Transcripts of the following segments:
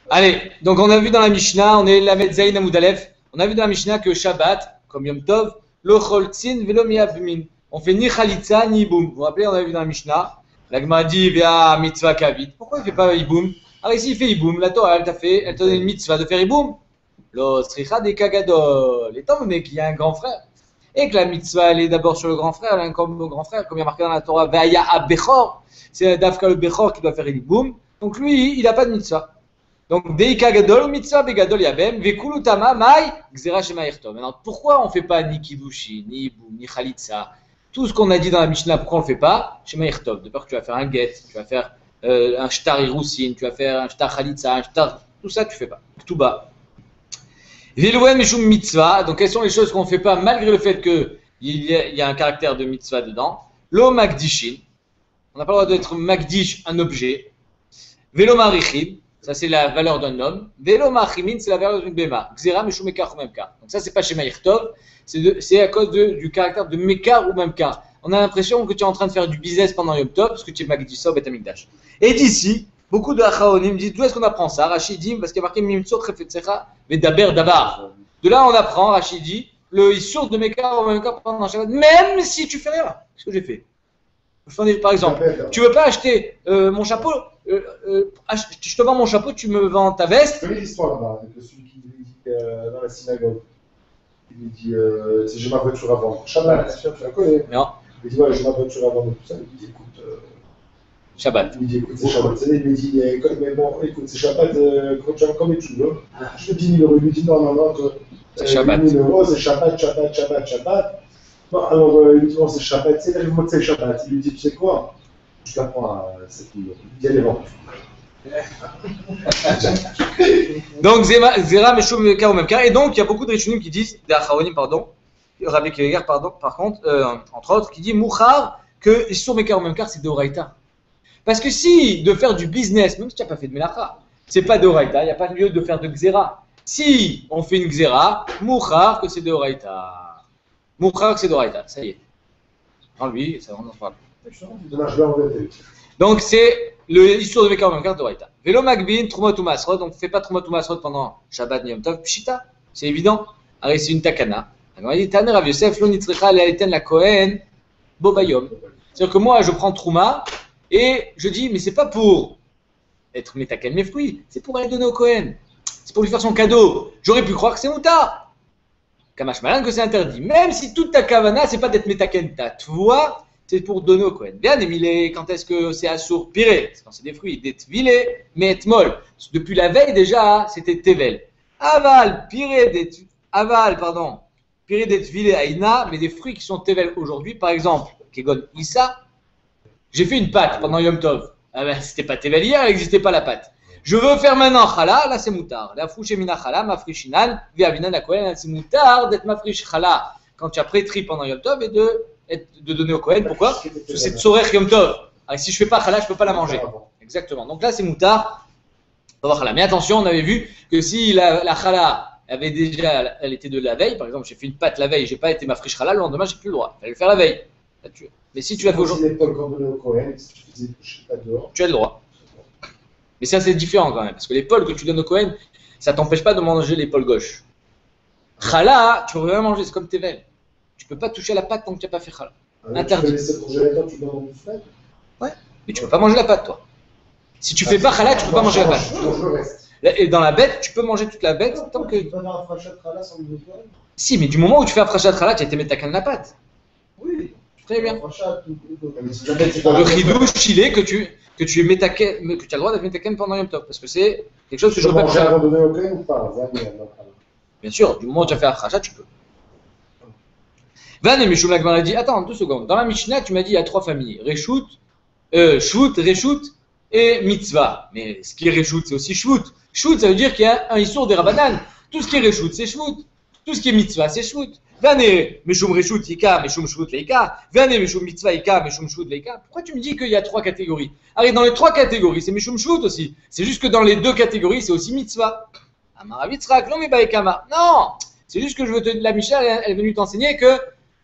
Allez, donc on a vu dans la Mishnah, on est la Metzaïn Amoudalef, on a vu dans la Mishnah que Shabbat, comme Yom Tov, lo choltzin velo miyabmin. On fait ni chalitza ni iboum. Vous vous rappelez, on a vu dans la Mishnah, la Gemara dit via mitzvah kavit. Pourquoi il ne fait pas iboum? Alors ici il fait iboum, la Torah elle t'a donné une mitzvah de faire iboum. Lo sricha de kagadol. Étant donné qu'il y a un grand frère, et que la mitzvah elle est d'abord sur le grand frère, elle est comme le grand frère, comme il y a marqué dans la Torah, ve'aya abechor, c'est Dafka le bechor qui doit faire iboum. Donc lui, il n'a pas de mitzvah. Donc, Deika Gadol, Mitzvah Begadol Yabem, Vekulu Tama, Mai, Gzera Shema Yirtov. Maintenant, pourquoi on ne fait pas ni Kibushi, ni Iboum, ni Khalitsa? Tout ce qu'on a dit dans la Mishnah, pourquoi on ne le fait pas? Shema Yirtov. De peur que tu vas faire un get, tu vas faire un shtar Irousin, tu vas faire un shtar Khalitsa, un shtar. Tout ça, tu ne fais pas. Tout bas. Velouen Mishum Mitzvah. Donc, quelles sont les choses qu'on ne fait pas malgré le fait qu'il y a un caractère de mitzvah dedans? Lo Magdishin. On n'a pas le droit d'être Magdish, un objet. Velo Marichim. Ça, c'est la valeur d'un homme. Velo machimin, c'est la valeur d'une béma. Xera, meshou, mekar ou memkar. Donc, ça, c'est pas chez Maïrtov. C'est à cause du caractère de mekar ou memkar. On a l'impression que tu es en train de faire du business pendant Yom Tov, parce que tu es Magdisob et Tamikdash. Et d'ici, beaucoup de Achaonim disent d'où est-ce qu'on apprend ça? Rachidim, parce qu'il y a marqué Mimtsot, Refetsecha, Vedaber, Davar. De là, on apprend, Rachidi, le Issour de mekar ou memkar pendant Shabbat, même si tu fais rien. C'est ce que j'ai fait. Par exemple, tu veux pas acheter mon chapeau, je te vends mon chapeau, tu me vends ta veste. Tu connais l'histoire là-bas, avec celui qui lui dit dans la synagogue, il lui dit si j'ai ma voiture à vendre. Shabbat, tu la connais. Non. Il lui dit ouais, j'ai ma voiture à vendre, tout ça. Il lui dit écoute. Shabbat. Il lui dit écoute, c'est Shabbat. Il lui dit mais bon, écoute, c'est Shabbat, comme tu veux. Je te dis 10 000 euros. Il lui dit non, c'est Shabbat. 10 000 euros, c'est Shabbat. Bon, alors, il lui dit, bon, c'est Shabbat, c'est le mot c'est Shabbat. Il lui dit, tu sais quoi? Je la prends à 7 000 euros. Il dit, allez, vendre. Donc, Zera, Meshum, Mekar ou Memkar. Et donc, il y a beaucoup de Rishonim qui disent, des Acharonim, pardon, Rabbi Kegar, pardon, par contre, entre autres, qui dit, Mouchar, que sur Mekar ou Memkar, c'est de Oraïta. Parce que si, de faire du business, même si tu n'as pas fait de Melacha, c'est pas de Oraïta, il n'y a pas lieu de faire de Xera. Si on fait une Xera, Mouchar, que c'est de Oraïta. Mouchar, c'est d'Oraïta, ça y est. En lui, ça on en parle. Donc c'est le histoire de Mekar ou Memkar d'Oraïta. Velo Magbin, Trumot ou Masrot, donc fais pas Trumot ou Masrot pendant Shabbat ni Yom Tov, Pshita, c'est évident. Alors c'est une takana. Alors il dit Taner Rav Yosef, lo nitzricha le'aliten la Kohen bobayom. C'est-à-dire que moi je prends Trouma et je dis mais c'est pas pour être metaken mes fruits, c'est pour aller donner au Kohen. C'est pour lui faire son cadeau. J'aurais pu croire que c'est moutar. Kamash Malan que c'est interdit. Même si toute ta kavana, c'est pas d'être metaken ta toi, c'est pour donner au Kohen. Bien, Emile, quand est-ce que c'est assour piré? C'est quand c'est des fruits. D'être vilé, mais être molle. Depuis la veille déjà, c'était tevel. Aval, piré d'être vilé aïna, mais des fruits qui sont tevel aujourd'hui, par exemple, Kegon Issa, j'ai fait une pâte pendant Yom Tov. Ah ben, c'était pas tevel hier, elle n'existait pas la pâte. Je veux faire maintenant chala, là c'est moutar. La fouche mina chala, mafrishinan, viavinan la kohen, c'est moutar d'être mafrish chala quand tu as prêtri pendant Yom Tov et de donner au kohen. Pourquoi? Parce que c'est tsorech Yom Tov. Alors si je fais pas chala, je peux pas la manger. Exactement. Donc là c'est moutar. Mais attention, on avait vu que si la chala avait déjà, elle était de la veille, par exemple, j'ai fait une pâte la veille, j'ai pas été mafrish chala, le lendemain j'ai plus le droit. Il fallait le faire la veille. Mais si tu l'as fait aujourd'hui, tu as le droit. Mais ça, c'est différent quand même, parce que l'épaule que tu donnes au Kohen, ça t'empêche pas de manger l'épaule gauche. Chala, tu peux rien manger, c'est comme tevel. Tu peux pas toucher à la pâte tant que tu n'as pas fait chala. Interdit. Ouais, mais tu peux pas manger la pâte, toi. Si tu fais pas chala, tu peux pas manger la pâte. Et dans la bête, tu peux manger toute la bête tant que. Tu peux faire un frachat chala sans le Kohen? Si, mais du moment où tu fais un frachat chala, tu as été mettre ta canne la pâte. Oui. Très bien. Le chidouche, il est que tu es metaken, que tu as le droit d'être metaken pendant Yom Tov, parce que c'est quelque chose que je ne peux pas faire. Bien sûr, du moment où tu as fait un rachat, tu peux. Van et Mishum Lagmar dit, attends, 2 secondes. Dans la Mishnah, tu m'as dit il y a 3 familles. Reshut, Shvut, Reshut et Mitzvah. Mais ce qui est Reshut, c'est aussi Shvut. Shvut, ça veut dire qu'il y a un Issour des Rabbanan. Tout ce qui est Reshut, c'est Shvut. Tout ce qui est Mitzvah, c'est Shvut. Vane Meshum Reshut Ika, Meshum Shvut Leika. Vane Meshum Mitzvah Ika, Meshum Shvut Leika. Pourquoi tu me dis qu'il y a 3 catégories? Allez, dans les 3 catégories, c'est Meshum Shvut aussi. C'est juste que dans les 2 catégories, c'est aussi Mitzvah. Amaravitzrak, non mais Baekama. Non, c'est juste que je veux te la Mishnah, elle est venue t'enseigner que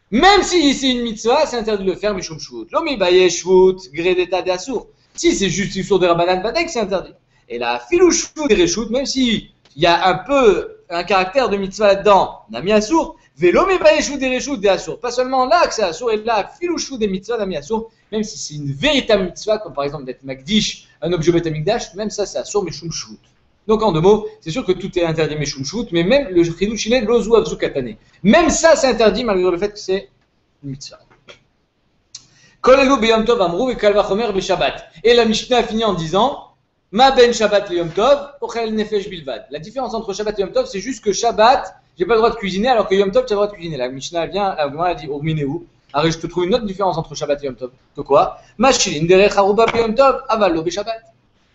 même si c'est une Mitzvah, c'est interdit de le faire Meshum Shvut. Lomi Baye Shvut, Gredeta de Assour. Si c'est juste sur des Rabbanan Badek, c'est interdit. Et la filouchou des réchoutes, même si il y a un peu un caractère de mitzvah là-dedans, on a mis assour, vélo mais pas échou des réchoutes des assour. Pas seulement là que c'est assour, et là, filouchou des mitzvahs, on a mis assour, même si c'est une véritable mitzvah, comme par exemple d'être makdish, un objet betamikdash, même ça c'est assour, mais shum shvut. Donc en deux mots, c'est sûr que tout est interdit, mais shum shvut, mais même le chidouch il est l'ozu avzu katane. Même ça c'est interdit malgré le fait que c'est une mitzvah. Kol elu beyom tov amrou et kal vachomer beshabbat. Et la Mishnah finit en disant Ma ben Shabbat le Yom Tov, ochel nefesh bilvad. La différence entre Shabbat et Yom Tov, c'est juste que Shabbat, j'ai pas le droit de cuisiner, alors que Yom Tov, tu as le droit de cuisiner. La Mishnah vient, la Gemara dit, oh minéou. Alors je te trouve une autre différence entre Shabbat et Yom Tov. Que quoi Mashilin derech haruba Yom Tov, avalo be Shabbat.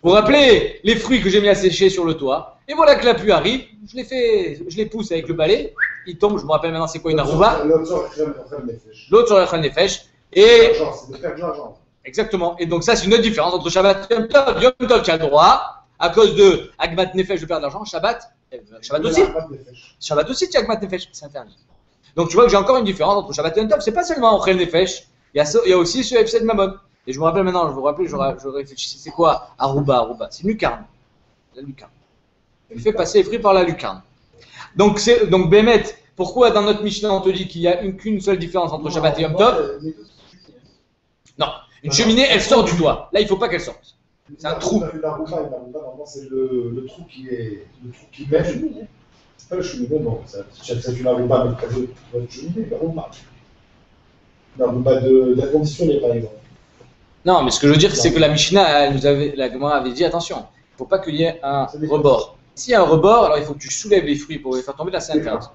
Vous vous rappelez les fruits que j'ai mis à sécher sur le toit, et voilà que la pluie arrive, je les pousse avec le balai, ils tombent, je me rappelle maintenant c'est quoi une aruba. L'autre sur le nefesh. Et. C'est de faire de l'argent. Exactement. Et donc ça, c'est une autre différence entre Shabbat et Yom Tov. Yom Tov, tu as le droit, à cause de Agmat Nefesh, de perdre de l'argent. Shabbat aussi. Shabbat aussi, tu as Agmat Nefesh, c'est interdit. Donc tu vois que j'ai encore une différence entre Shabbat et Yom Tov. C'est pas seulement Ochel Nefesh, il y a aussi ce Efsed Mammon. Et je me rappelle maintenant, je réfléchis, c'est quoi Aruba. C'est lucarne. La lucarne. Il fait passer les fruits par la lucarne. Donc Bémet, pourquoi dans notre Mishnah on te dit qu'il n'y a qu'une seule différence entre Shabbat et Yom Tov? Non. Une cheminée, elle sort du toit. Là, il ne faut pas qu'elle sorte. C'est un trou. La rouba, normalement, c'est le trou qui mène. C'est pas le cheminée, non. C'est une rouba, mais pas de cheminée, la rouba. La rouba d'air conditionné, par exemple. Non, mais ce que je veux dire, c'est que la Mishnah, la Gemara avait dit attention, il ne faut pas qu'il y ait un rebord. S'il y a un rebord, alors il faut que tu soulèves les fruits pour les faire tomber. Là, c'est interdit.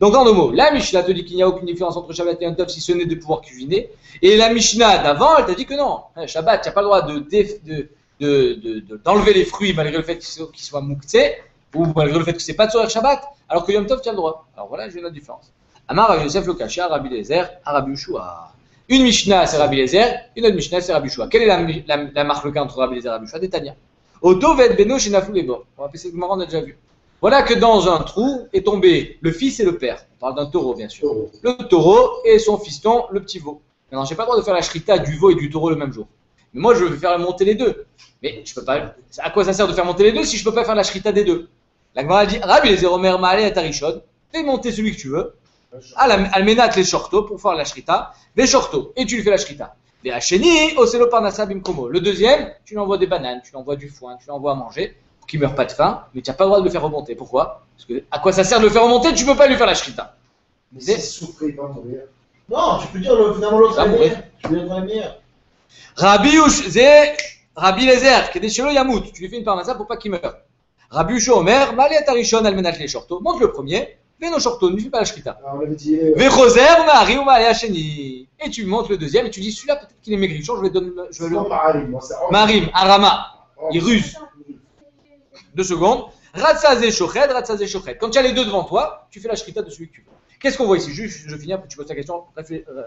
Donc en deux mots, la Mishnah te dit qu'il n'y a aucune différence entre Shabbat et Yom Tov si ce n'est de pouvoir cuisiner. Et la Mishnah d'avant, elle t'a dit que non. Shabbat, tu n'as pas le droit d'enlever les fruits malgré le fait qu'ils soient mouktsé, ou malgré le fait que ce n'est pas de sourire Shabbat, alors que Yom Tov, tu as le droit. Alors voilà, j'ai la différence. Amar Rabbi Yosef Lokashia, Rabbi Lezer, Rabbi Yeshua. Une Mishnah, c'est Rabbi Lezer, une autre Mishnah, c'est Rabbi Yeshua. Quelle est la marque entre Rabbi Lezer et Rabbi Yeshua? Détania. Oto vet beno shenaflu les bords. On va appeler ça que on a déjà vu. Voilà que dans un trou est tombé le fils et le père. On parle d'un taureau, bien sûr. Le taureau et son fiston, le petit veau. Maintenant, je n'ai pas le droit de faire la shrita du veau et du taureau le même jour. Mais moi, je veux faire monter les deux. Mais je peux pas. À quoi ça sert de faire monter les deux si je ne peux pas faire la shrita des deux? La Gemara dit Rabbi Lezer Omer Ma'aleh Tarishon. Fais monter celui que tu veux. Almenat les shorto pour faire la shrita. Les shorto. Et tu lui fais la shrita. Les hacheni, oselo parnasa bimkomo. Le deuxième, tu lui envoies des bananes, tu lui envoies du foin, tu lui envoies à manger. Qui meurt pas de faim, mais tu n'as pas le droit de le faire remonter. Pourquoi? Parce que à quoi ça sert de le faire remonter? Tu ne peux pas lui faire la shrita. Mais c'est souffrir, il va mourir. Non, tu peux dire finalement l'autre est meilleur. Tu peux dire meilleur. Rabbi Lezer, qui est des chelo yamout, tu lui fais une parnassa pour pas qu'il meure. Rabbi Yeshua Omer, Mali Atarishon almenat les shorto, monte le premier, Veno shorto, ne lui fais pas la shrita. On avait dit. Vechoser, Mari ou Mali Hacheni. Et tu montes le deuxième et tu dis celui-là peut-être qu'il est maigrichon, je vais donner. Marim, Arama, il ruse. 2 secondes. Ratzazé shochet. Quand tu as les deux devant toi, tu fais la shrita de celui que tu veux. Qu'est-ce qu'on voit ici? Juste, je finis, après tu poses ta question.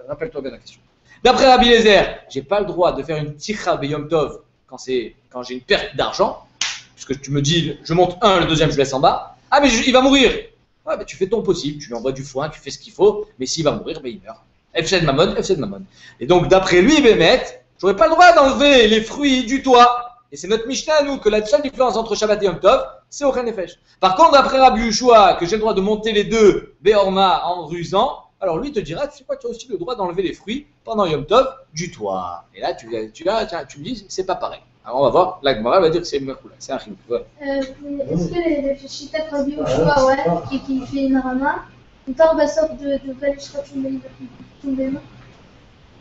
Rappelle-toi bien la question. D'après Rabbi Lezer, j'ai pas le droit de faire une ticha beyom tov quand j'ai une perte d'argent, puisque tu me dis, je monte un, le deuxième je laisse en bas. Ah mais il va mourir. Ouais, mais tu fais ton possible, tu lui envoies du foin, tu fais ce qu'il faut, mais s'il va mourir, ben il meurt. Efsed Mammon. Et donc d'après lui, Bémet, j'aurais pas le droit d'enlever les fruits du toit. Et c'est notre Mishnah, nous, que la seule différence entre Shabbat et Yom Tov, c'est Ochel Nefesh. Par contre, d'après Rabbi Yeshua, que j'ai le droit de monter les deux, Béorma, en rusant, alors lui te dira, tu sais quoi, tu as aussi le droit d'enlever les fruits pendant Yom Tov du toit. Et là, tu me dis, c'est pas pareil. Alors on va voir, la Gemara va dire que c'est Merkoula, c'est un chim. Ouais. Est-ce que les Shita de Rabbi Yeshua, ouais, qui fait une rama, on tombe à sorte de Valishra Tumbema?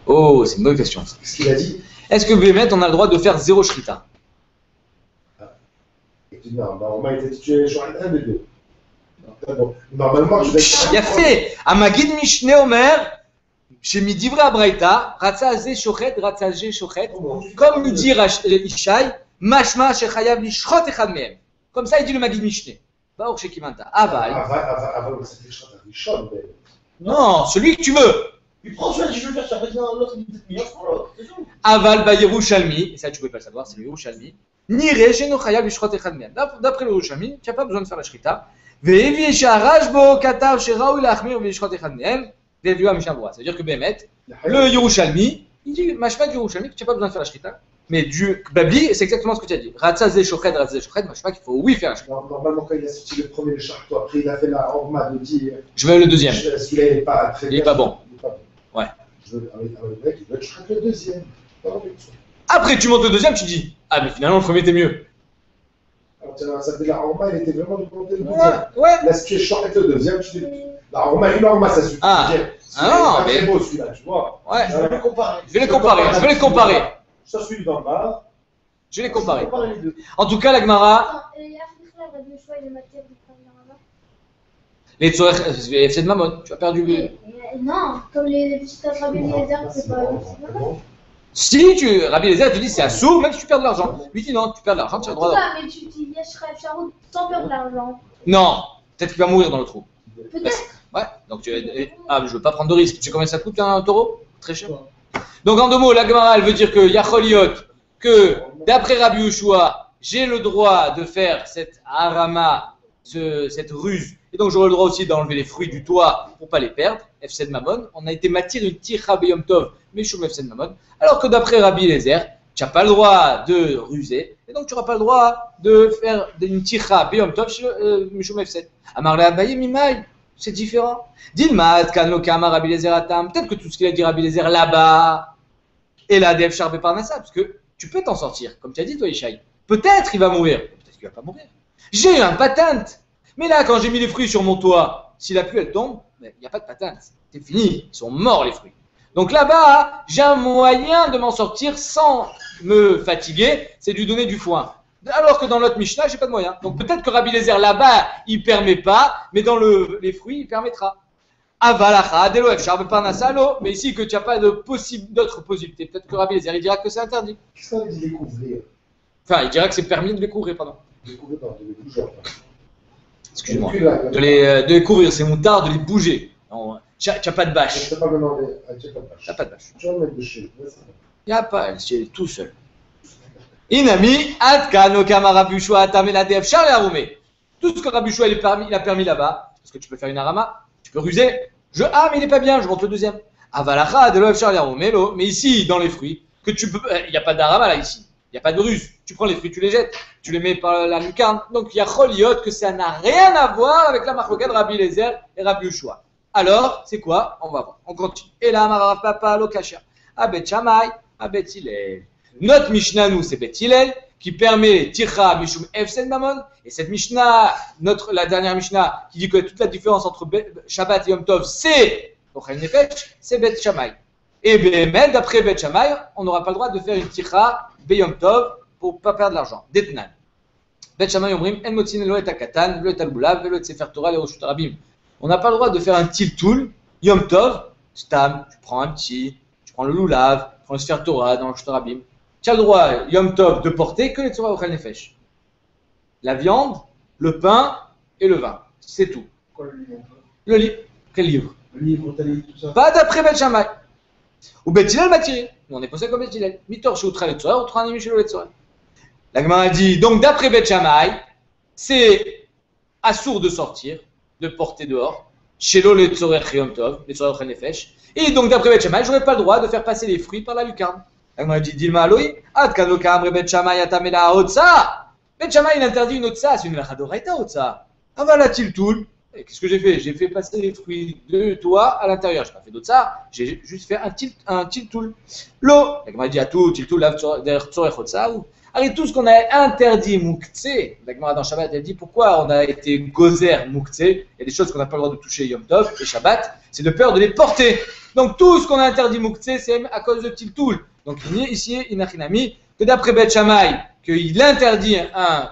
Oh, c'est une bonne question. Qu'est-ce qu'il a dit? Est-ce que Bémet, on a le droit de faire 0 shrita? Non, on m'a été titulé sur un des deux. Normalement, je vais. Il y a fait Amagid Mishne Omer, chez Midivre Abraïta, Ratzazé Shochet, comme nous dit Ishai, Mashma Shechayav Lishchot Echad Mehem. Comme ça, il dit le Magid Mishne. Baor Shekimanta. Aval. Aval, c'est Rishon. Non, celui que tu veux. Il prend celui que je veux faire, ça fait l'autre, il est peut-être meilleur, je prends l'autre. Aval ba Yerushalmi, et ça tu peux pas le savoir, c'est le Yerushalmi. Nire sheno chayav lishchot echad mehem. D'après le Yerushalmi, tu n'as pas besoin de faire la shrita. Ve'evi sha'arash bo katav sheraoui lachmir lishchot echad mehem. Ve'evi wa mishnah. C'est-à-dire que Bémet, le Yerushalmi, il dit mashma du Yerushalmi que tu n'as pas besoin de faire la shrita. Mais du Babli, c'est exactement ce que tu as dit. Ratza zé shoched, moi je sais pas qu'il faut oui faire un shoched. Normalement, quand il a sorti le premier, le charcot, après il a fait la horma de dire. Je veux le deuxième. Celui-là, il n'est pas très bien. Il est pas bon. Il est pas bon. Ouais. Je veux, avec le mec, il veut que je fasse le deuxième. Pas avec ça. Après, tu montes le deuxième, tu dis ah, mais finalement, le premier était mieux. Alors, tiens, ça fait la horma, il était vraiment du côté de le Ouais, deuxième. ouais. Là, si tu es short avec le deuxième, tu dis. La horma, une horma, ça suffit. Ah. Ah non, mais. C'est mais. beau celui-là, tu vois. Ouais. Je vais les comparer. Je vais les comparer, je vais les comparer. Ça, celui d'en bas. Je vais les comparer. comparer les deux. En tout cas, la Gemara, Et Afrika, Rabbi Yoshua, il est matière de Panama. les Tzorech, FC de Mammon, tu as perdu. Non, comme les visites à Rabbi Eliezer, c'est pas. Si tu, Rabbi Eliezer, tu dis c'est assourd, même si tu perds de l'argent. Lui dit non, tu perds de l'argent, tu as le droit. Ah, mais tu dis Yeshrev Sharon sans perdre de l'argent. Non, peut-être qu'il va mourir dans le trou. Peut-être. Ouais, donc tu ah, mais je veux pas prendre de risque. Tu sais combien ça coûte un taureau? Très cher. Donc en deux mots, la Gemara, elle veut dire que Yacholiot, que d'après Rabbi Yoshua, j'ai le droit de faire cette harama, cette ruse, et donc j'aurai le droit aussi d'enlever les fruits du toit pour pas les perdre. FC de Mammon, on a été matir une tira beyom tov, mais choum FC de Mammon, alors que d'après Rabbi Eliezer, tu n'as pas le droit de ruser, et donc tu n'auras pas le droit de faire une tira beyom tov chez Mishum FC. Amar le Abaye Mimaï, c'est différent. Dilmat, Kano Kama Rabbi Eliezer Atam, peut-être que tout ce qu'il a dit Rabbi Eliezer là-bas, et là, Dev Sharbe Parnassa, parce que tu peux t'en sortir, comme tu as dit toi, Ishaï. Peut-être il va mourir, peut-être qu'il va pas mourir. J'ai eu un patente, mais là, quand j'ai mis les fruits sur mon toit, si la pluie elle tombe, il n'y a pas de patente. C'est fini, ils sont morts les fruits. Donc là-bas, j'ai un moyen de m'en sortir sans me fatiguer, c'est de lui donner du foin. Alors que dans l'autre Mishnah, j'ai pas de moyen. Donc peut-être que Rabbi Eliezer là-bas, il permet pas, mais dans les fruits, il permettra. Avalacha, Deloef, Sharbe Parnassalo, mais ici que tu n'as pas d'autres possibilités. Peut-être que Rabbi Eliezer, il dira que c'est interdit. Qu'est-ce qu'on dit découvrir? Enfin, il dira que c'est permis de les couvrir, pardon. Découvrir, non, de les bouger. Excuse-moi. De les couvrir, c'est moutard de les bouger. Tu n'as pas de bâche. Je ne sais pas demander. Tu n'as pas de Tu n'as pas de bâche. Tu vas le mettre de chez lui. Il n'y a pas, elle est tout seul. Inami, Atkano Kamara Bushua, Atamela Def, Charles Aroumé. Tout ce que Rabbi Yoshua il a permis là-bas, parce que tu peux faire une harama, tu peux ruser. Mais il n'est pas bien, je monte le deuxième. Avalacha, Deloef, Charles Aroumé, mais ici, dans les fruits, que tu peux, il n'y a pas d'harama là ici. Il n'y a pas de ruse. Tu prends les fruits, tu les jettes, tu les mets par la lucarne. Donc il y a Choliot que ça n'a rien à voir avec la marloquette de Rabbi Eliezer et Rabbi Yoshua. Alors, c'est quoi? On va voir. On continue. Et là, Marav Papa, Lokasha. Abet Shammai, Abet Hillel. Notre Mishnah, nous, c'est Bet Hillel, qui permet Tira Mishum Efsen Mamon. Et cette Mishnah, la dernière Mishnah, qui dit que toute la différence entre Shabbat et Yom Tov, c'est Ochel Nefesh, c'est Bet Shammai. Et Behemet, d'après Bet Shammai, on n'aura pas le droit de faire une Tira Beyom Tov pour ne pas perdre de l'argent. Detnan. Bet Shammai Omrim, En Motzin Lo Et Akatan, Lo Et Albulav, Lo Et Sefer Torah, Le Roshut Rabim. On n'a pas le droit de faire un tiltoul, Yom Tov, Stam, tu prends le Lulav, tu prends le Sefer Torah dans le Roshut Rabim. Tu as le droit, Yom Tov, de porter que les Torah Ochel Nefesh. La viande, le pain et le vin. C'est tout. Quoi le livre? Le livre. Quel livre? Le livre, t'as dit tout ça. Pas d'après Bet Shammai. Ou Bet Hillel m'a tiré. Nous on est posé comme Bet Hillel. Mitor Shoutra le Tzorah, Outra Nimi Shelo le Tzorah. La Gemara dit, donc d'après Bet Shammai, c'est assourd de sortir, de porter dehors. Shelo le Tzorah Yom Tov, le Tzorah Ochel Nefesh. Et donc d'après Bet Shammai, j'aurais pas le droit de faire passer les fruits par la lucarne. La Gemara dit, Dilma Aloï, Ad Kanoka Amre Bet Shammai Atamela Otsa. Bet Shammai, il interdit une Otsa, c'est une Lachadoraita Otsa. Avala-t-il tout? Qu'est-ce que j'ai fait? J'ai fait passer les fruits de toi à l'intérieur. Je n'ai pas fait d'autre ça. J'ai juste fait un tiltoul. L'eau. La Gemara dit à tout, tiltoul, derrière tzorech otsa. Allez, tout ce qu'on a interdit mouktsé. La Gemara dans Shabbat, elle dit pourquoi on a été gozer mouktsé. Il y a des choses qu'on n'a pas le droit de toucher Yom Tov et Shabbat. C'est de peur de les porter. Donc tout ce qu'on a interdit mouktsé, c'est à cause de tiltoul. Donc ici, inachinami, que d'après Bet Shammai, qu'il interdit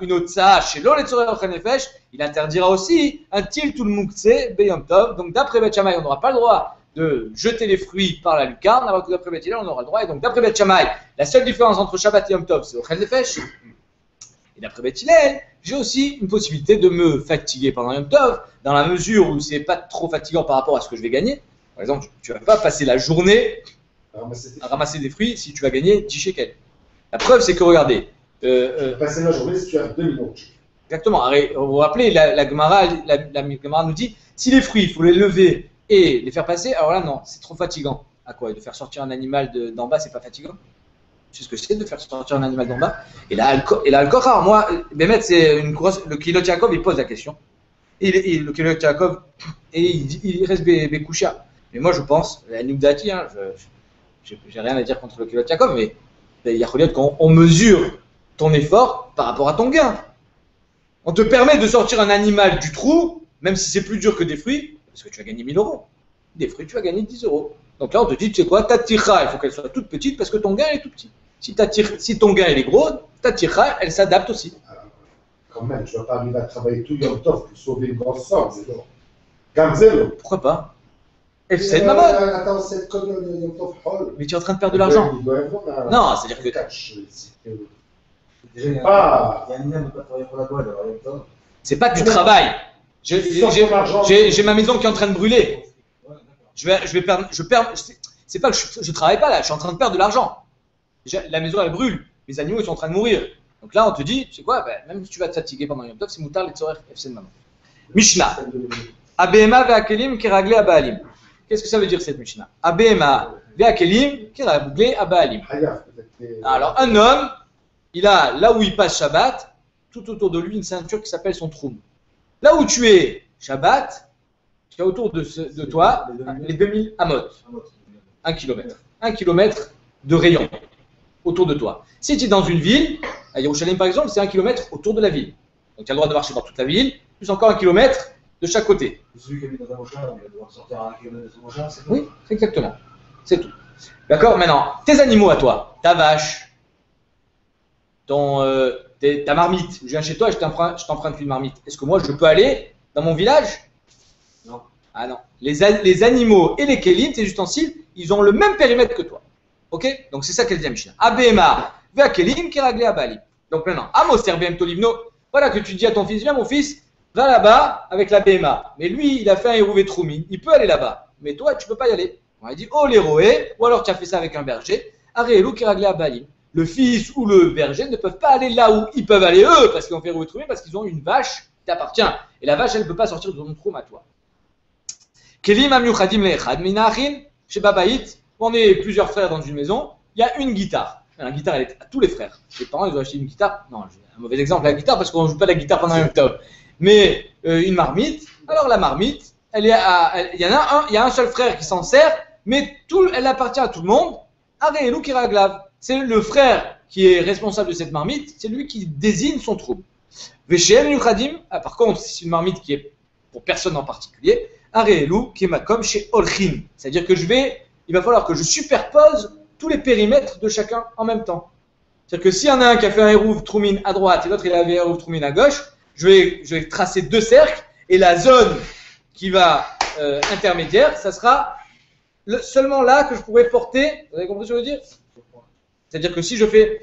une otsa chez l'ol et tzorech ochel nefesh, il interdira aussi un tiltul mouktsé beyom tov. Donc d'après Bet Shammai, on n'aura pas le droit de jeter les fruits par la lucarne, alors que d'après Bet Hillel, on aura le droit. Et donc d'après Bet Shammai, la seule différence entre Shabbat et Yom Tov, c'est ochel nefesh. Et d'après Bet Hillel, j'ai aussi une possibilité de me fatiguer pendant Yom Tov, dans la mesure où c'est pas trop fatigant par rapport à ce que je vais gagner. Par exemple, tu vas pas passer la journée à ramasser des fruits si tu vas gagner 10 shekels. La preuve, c'est que regardez. Passer la journée si tu as 2 minutes. Exactement. Vous vous rappelez, la Gemara nous dit si les fruits, il faut les lever et les faire passer, alors là, non, c'est trop fatigant. À quoi? De faire sortir un animal d'en bas, c'est pas fatigant? Tu sais ce que c'est de faire sortir un animal d'en bas? Et là, Al-Kochar, moi, Bémet, c'est une grosse. Le Kilot Yaakov, il pose la question. Le Kilot Yaakov, et il reste Békoucha. Mais moi, je pense, la Nugdati, hein, j'ai rien à dire contre le Kilot Yaakov, mais il y a qu'on mesure ton effort par rapport à ton gain. On te permet de sortir un animal du trou, même si c'est plus dur que des fruits, parce que tu vas gagner 1000 euros. Des fruits, tu vas gagner 10 euros. Donc là, on te dit, tu sais quoi, ta tira, il faut qu'elle soit toute petite parce que ton gain est tout petit. Si ton gain il est gros, ta tira, elle s'adapte aussi. Quand même, tu ne vas pas arriver à travailler tout Yom Tov pour sauver une grosse somme, c'est bon. Gamzel. Pourquoi pas? C'est de ma mode. Attends, c'est comme le Yom Tov Hall. Mais tu es en train de perdre de l'argent. Non, c'est-à-dire que. Déjà, il y a un lien de pas travailler pour la boîte, alors Yom Tov. C'est pas du travail. J'ai ma maison qui est en train de brûler. Je vais perdre. C'est pas que je travaille pas là, je suis en train de perdre de l'argent. Déjà, la maison elle brûle, mes animaux ils sont en train de mourir. Donc là on te dit, tu sais quoi, même si tu vas te fatiguer pendant Yom Tov, c'est moutar les tzorer FC de maman. Mishnah. Abema ve'akelim kiraglé abaalim. Qu'est-ce que ça veut dire cette Mishnah? Abema ve'akelim kiraglé abaalim. Alors un homme, il a là où il passe Shabbat, tout autour de lui une ceinture qui s'appelle son troum. Là où tu es Shabbat, tu as autour de toi les 2000 amot. 1 km. 1 km de rayon autour de toi. Si tu es dans une ville, à Yerushalayim par exemple, c'est 1 km autour de la ville. Donc tu as le droit de marcher dans toute la ville, plus encore 1 km de chaque côté. Celui qui habite dans un mochin, il va devoir sortir à 1 km de son mochin, c'est tout. Oui, exactement. C'est tout. D'accord? Maintenant, tes animaux à toi, ta vache, ta marmite. Je viens chez toi et je t'emprunte une marmite. Est-ce que moi je peux aller dans mon village? Non. Ah non. Les animaux et les kélim, tes ustensiles, ils ont le même périmètre que toi. Ok? Donc c'est ça qu'elle dit la Mishnah. Abema vea kélim qui raglé abali. Donc maintenant, Amoser bem tolivno. Voilà que tu dis à ton fils, viens mon fils, va là-bas avec la BMA. Mais lui, il a fait un hérouvé troumine, il peut aller là-bas. Mais toi, tu peux pas y aller. On a dit, oh l'héroé, ou alors tu as fait ça avec un berger. Aréelou qui raglé abali. Le fils ou le berger ne peuvent pas aller là où ils peuvent aller eux, parce qu'ils ont fait hérouvé troumine, parce qu'ils ont une vache qui t'appartient. Et la vache, elle ne peut pas sortir de ton troum à toi. Kelim amyuchadim leechad minachin chez Babaït. On est plusieurs frères dans une maison. Il y a une guitare. La guitare, elle est à tous les frères. Les parents, ils ont acheté une guitare. Non, un mauvais exemple, la guitare, parce qu'on ne joue pas la guitare pendant un octobre. Mais une marmite. Alors la marmite, il y a un seul frère qui s'en sert, mais elle appartient à tout le monde. Aréelou qui raglav. C'est le frère qui est responsable de cette marmite. C'est lui qui désigne son trouble. Veshem yuchadim. Par contre, c'est une marmite qui est pour personne en particulier. Aréelou qui est comme chez Olchin. C'est-à-dire que il va falloir que je superpose tous les périmètres de chacun en même temps. C'est-à-dire que s'il y en a un qui a fait un hérouv troumine à droite et l'autre il a fait un hérouv troumine à gauche, je vais tracer 2 cercles et la zone qui va intermédiaire, ça sera seulement là que je pourrais porter. Vous avez compris ce que je veux dire? C'est-à-dire que si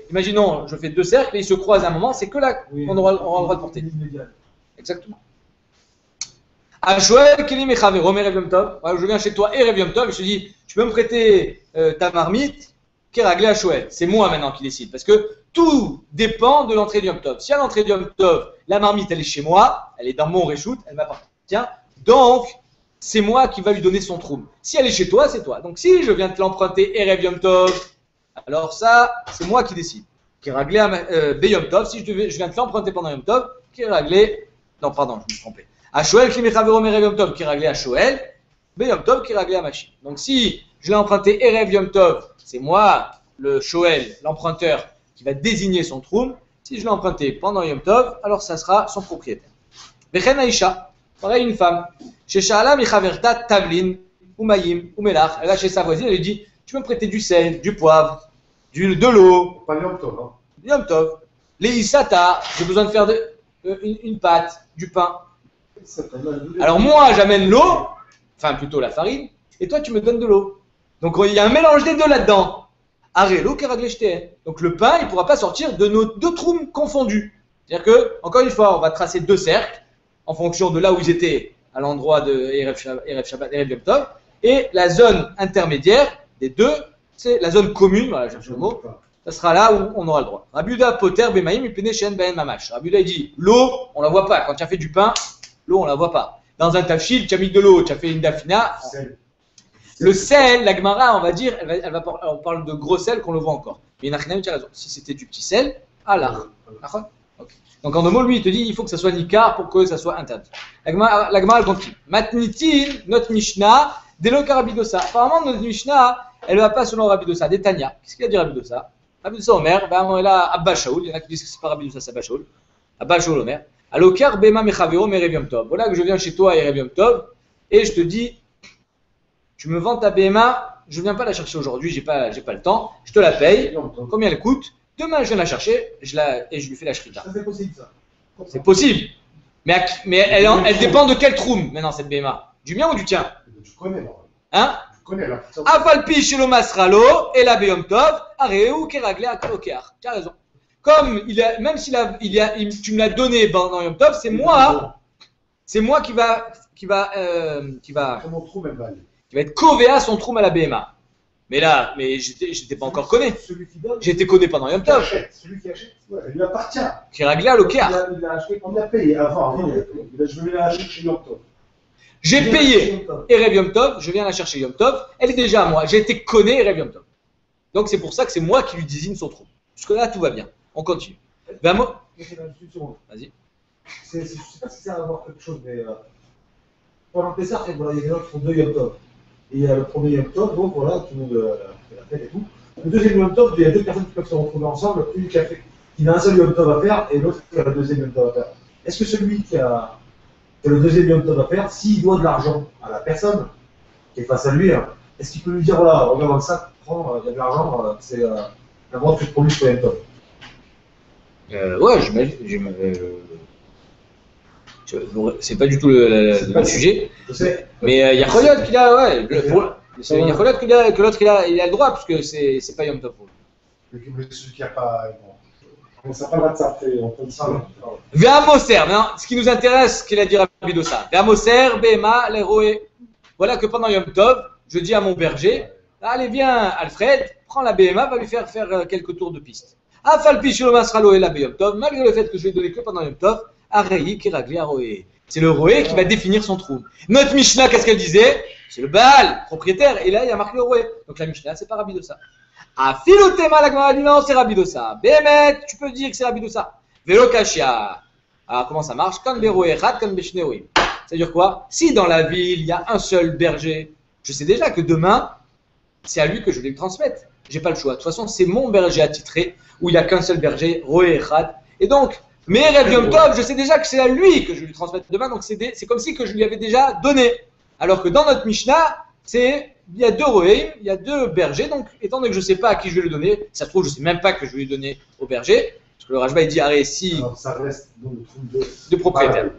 imaginons, je fais 2 cercles et ils se croisent à un moment, c'est que là qu'on aura le droit de porter. Exactement. Joël, Kelim et Chavero, Erev Yom Tov. Je viens chez toi, Erev Yom Tov, et je te dis, tu peux me prêter ta marmite qui est réglée à Joël. C'est moi maintenant qui décide, parce que tout dépend de l'entrée du Yom Tov. Si à l'entrée du Yom Tov, la marmite, elle est chez moi, elle est dans mon réchoute, elle m'appartient, donc c'est moi qui va lui donner son troum. Si elle est chez toi, c'est toi. Donc si je viens te l'emprunter Erev Yom Tov, alors ça, c'est moi qui décide. Qui est réglé à Yom Tov, si je viens te l'emprunter pendant Yom Tov, qui est réglé. Non, pardon, je me suis trompé. À Shoel, qui est Yom Tov, qui est réglé à Shoel, Yom Tov, qui est réglé à Machine. Donc si je l'ai emprunté Erev Yom Tov, c'est moi, le Shoel, l'emprunteur, qui va désigner son troum. Si je l'ai emprunté pendant Yom Tov, alors ça sera son propriétaire. Vechen Aisha, pareil une femme. Chez Sha'ala Michaverta Tavlin, Umayim, Umelach. Elle va chez sa voisine, elle lui dit, tu peux me prêter du sel, du poivre, de l'eau. Pas Yom Tov, hein. Yom Tov. Les Isata, j'ai besoin de faire une pâte, du pain. Alors moi j'amène l'eau, enfin plutôt la farine, et toi tu me donnes de l'eau. Donc il y a un mélange des deux là-dedans. Arelo qui raglé. Donc le pain il ne pourra pas sortir de nos 2 troums confondus. C'est-à-dire que, encore une fois, on va tracer 2 cercles en fonction de là où ils étaient à l'endroit de Erev Shabbat, Erev Yom Tov, et la zone intermédiaire des deux, c'est la zone commune, voilà, je cherche le mot. Ça sera là où on aura le droit. Rabuda poter bemaim ipene shen ben mamash. Rabuda il dit l'eau, on la voit pas. Quand tu as fait du pain, l'eau on la voit pas. Dans un tafshil, tu as mis de l'eau, tu as fait une dafina. Le sel, la Gemara, on va dire, on parle de gros sel qu'on le voit encore. Mais Nachman, tu as raison. Si c'était du petit sel, alors. Okay. Donc en deux mots, lui, il te dit il faut que ça soit Nikar pour que ça soit interdit. La Gemara, elle continue. Matnitin, notre Mishnah, Deloka Rabidosa. Apparemment, notre Mishnah, elle ne va pas selon Rabidosa. Détania. Qu'est-ce qu'il a dit Rabidosa? Rabidosa Omer, ben là, Abba Shaoul. Il y en a qui disent que c'est pas Rabidosa, c'est Abba Shaoul. Abba Shaoul Omer. Alokar Bema Mechavero Merev Yom Tov. Voilà que je viens chez toi, Erev Yom Tov, et je te dis tu me vends ta BMA, je ne viens pas la chercher aujourd'hui, j'ai pas le temps, je te la paye, combien elle coûte, demain je viens la chercher et je lui fais la shrita. Ça, c'est possible, ça. C'est possible, mais elle dépend de quel troum maintenant cette BMA, du mien ou du tien? Tu connais, là. Hein? Tu connais, là. Afalpi shelo masralo et la Yom Tov, areu keragle akalokeach. Tu as raison. Comme même tu me l'as donné pendant Yom Tov, c'est moi qui va Comment trouve elle va aller? qui va être covéa son troum à la BMA. Mais là, j'étais pas encore connu. Celui qui donne. J'étais connu pendant Yom Tov. Celui qui achète, ouais, elle lui appartient. Qui réglait à l'Okea. Il a acheté On l'a payé avant. Je vais la acheter chez Yom Tov. J'ai payé Erev Yom Tov, je viens la chercher Yom Tov. Elle est déjà à moi. J'ai été connu Erev Yom Tov. Donc c'est pour ça que c'est moi qui lui désigne son troum. Jusque là, tout va bien. On continue. Ben, moi... Vas-y. Je ne sais pas si ça va avoir quelque chose, mais pendant Pessah, voilà, il y a des gens qui font 2 Yom Tov. Et il y a le premier Yom Tov, donc voilà, tout le monde fait la fête et tout. Le deuxième Yom Tov, il y a 2 personnes qui peuvent se retrouver ensemble, une qui a un seul Yom Tov à faire et l'autre qui a le deuxième Yom Tov à faire. Est-ce que celui qui a le deuxième Yom Tov à faire, s'il doit de l'argent à la personne qui est face à lui, est-ce qu'il peut lui dire voilà, regarde dans le sac, prends, il y a de l'argent, c'est la vente que je produis sur Yom Tov? Ouais, j'imagine. C'est pas du tout le sujet. Je sais. Mais il y a Choliot qu'il a, ouais. Il y a Choliot que l'autre il a le droit, parce que c'est pas Yom Tov. Celui qui n'a pas. On sait pas le droit de ça, on peut dire ça. Ve'amoser, maintenant, ce qui nous intéresse, qu'il a dit Rabbi Dossa. Ve'amoser, Bema, l'héroé. Voilà que pendant Yom Tov, je dis à mon berger, allez, viens, Alfred, prends la BMA, va lui faire quelques tours de piste. Afalpi shelo masralo et la Yom Tov, malgré le fait que je lui ai donné que pendant Yom Tov, Arei kiragli aroé. C'est le roé qui va définir son trou. Notre Mishnah, qu'est-ce qu'elle disait? C'est le Baal, propriétaire, et là il y a marqué le roé. Donc la Mishnah, c'est pas Rabbi Dossa. Afilotema la Gemara dit non, c'est Rabbi Dossa. Bémet, tu peux dire que c'est Rabbi Dossa. Velo kashia. Alors comment ça marche? Kan beroé rat, kan beshneoim. C'est-à-dire quoi? Si dans la ville il y a un seul berger, je sais déjà que demain, c'est à lui que je vais le transmettre. J'ai pas le choix. De toute façon, c'est mon berger attitré où il n'y a qu'un seul berger, roé rat. Et donc, mais Erev Yom Tov, je sais déjà que c'est à lui que je vais lui transmettre demain, donc c'est comme si que je lui avais déjà donné. Alors que dans notre Mishnah, il y a 2 roéim, il y a 2 bergers, donc étant donné que je ne sais pas à qui je vais le donner, ça se trouve, je ne sais même pas que je vais lui donner au berger, parce que le Rajba il dit, arrête, si. Alors, ça reste dans le trou de propriétaire.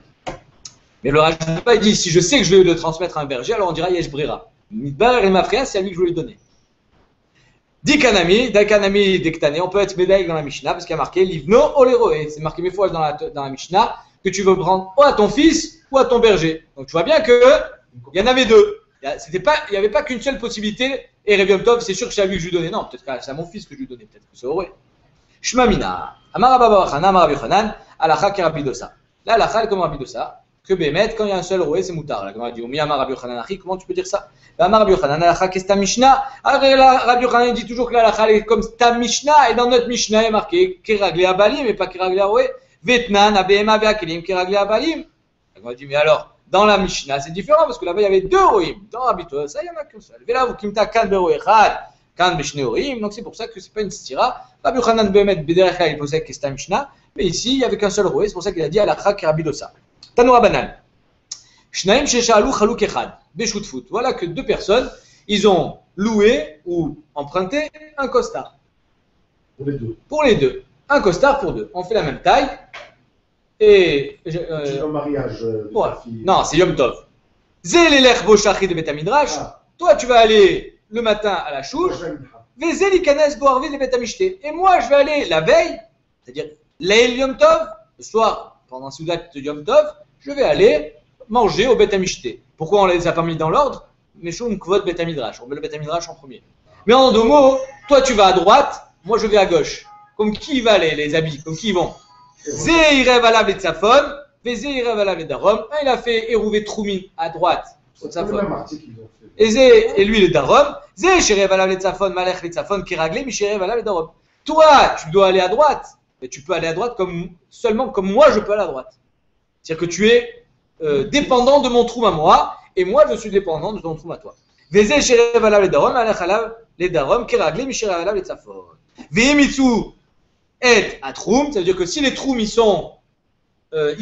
Mais le Rajba il dit, si je sais que je vais le transmettre à un berger, alors on dira Yesh Brira. Midbar et Mafria, c'est à lui que je vais le donner. Dikanami, Dakanami, Dektane, on peut être médaille dans la Mishnah parce qu'il y a marqué Livno Oleroé. C'est marqué 1000 fois dans la Mishnah que tu veux prendre ou à ton fils ou à ton berger. Donc tu vois bien que il y en avait 2. Il n'y avait pas qu'une seule possibilité. Et Erev Yom Tov, c'est sûr que c'est à lui que je lui donnais. Non, peut-être que c'est à mon fils que je lui donnais. Peut-être que c'est Oré. Shmamina. Amar Abba Bachana, Amar Rabbi Yochanan, Alacha ki Rabbi Dossa. Là, Alacha est comme Rabbi Dossa. Que Bémet, quand il y a un seul Oré, c'est Moutar. La Gemara dit Omi Amar Rabbi Yochanan Achi, comment tu peux dire ça? Amar Rabbi Yochanan, Alacha qu'est-ce ta Mishnah? Rabbi Yochanan dit toujours que l'Alacha est comme ta Mishnah. Et dans notre Mishnah, il est marqué Keragli Abalim et pas Keragli Oré. Vetnan, Abema, Veakelim, Keragli Abalim. La Gemara dit mais alors, dans la Mishnah, c'est différent parce que là-bas, il y avait 2 Roim. Dans Rabbi Dossa, il n'y en a qu'un seul. Vela, vous kimta kan beroé chad, kan beshne Roim. Donc c'est pour ça que c'est pas une stira. Rabbi Yochanan Bémet, Bederecha, il posait qu'est-ce ta Mishnah. Mais ici, il n'y avait qu'un seul Roé. C'est pour ça qu'il a dit Alacha ki Rabbi Dossa. Tanoura Banan. Shnaim sheshalu chaluk echad. Beshutfut. Voilà que 2 personnes, ils ont loué ou emprunté un costard. pour les 2. Pour les 2. Un costard pour 2. On fait la même taille. Et. J'ai un mariage de voilà. ta fille. Non, c'est Yom Tov. Zelelech boshachri de Betamidrash. Toi, tu vas aller le matin à la chouche. Vezeli kanes boarvi de Betamishte. Et moi, je vais aller la veille, c'est-à-dire Leil Yom Tov, le soir, pendant Soudat de Yom Tov, je vais aller manger au Betamishte. Pourquoi on ne les a pas mis dans l'ordre? Meshum kvod Betamidrash. On met le Betamidrash en premier. Mais en 2 mots, toi tu vas à droite, moi je vais à gauche. Comme qui va les habits? Comme qui ils vont? Zeirev alav et Tzafon, Zeirev alav et Darom. Un il a fait Erouvé Troumin à droite C'est le même article qu'ils ont fait. Et lui, le darom. Zé, chéri, valav les tzafon, malech les tzafon, qui raglé, mi chéri, valav les darom. Toi, tu dois aller à droite. Mais tu peux aller à droite seulement comme moi, je peux aller à droite. C'est-à-dire que tu es dépendant de mon trou à moi, et moi, je suis dépendant de ton trou à toi. Vezé, chéri, valav les darom, malech alav les darom, qui raglé, mi chéri, valav les tzafon. Vehimitsu et atroum, ça veut dire que si les troums, ils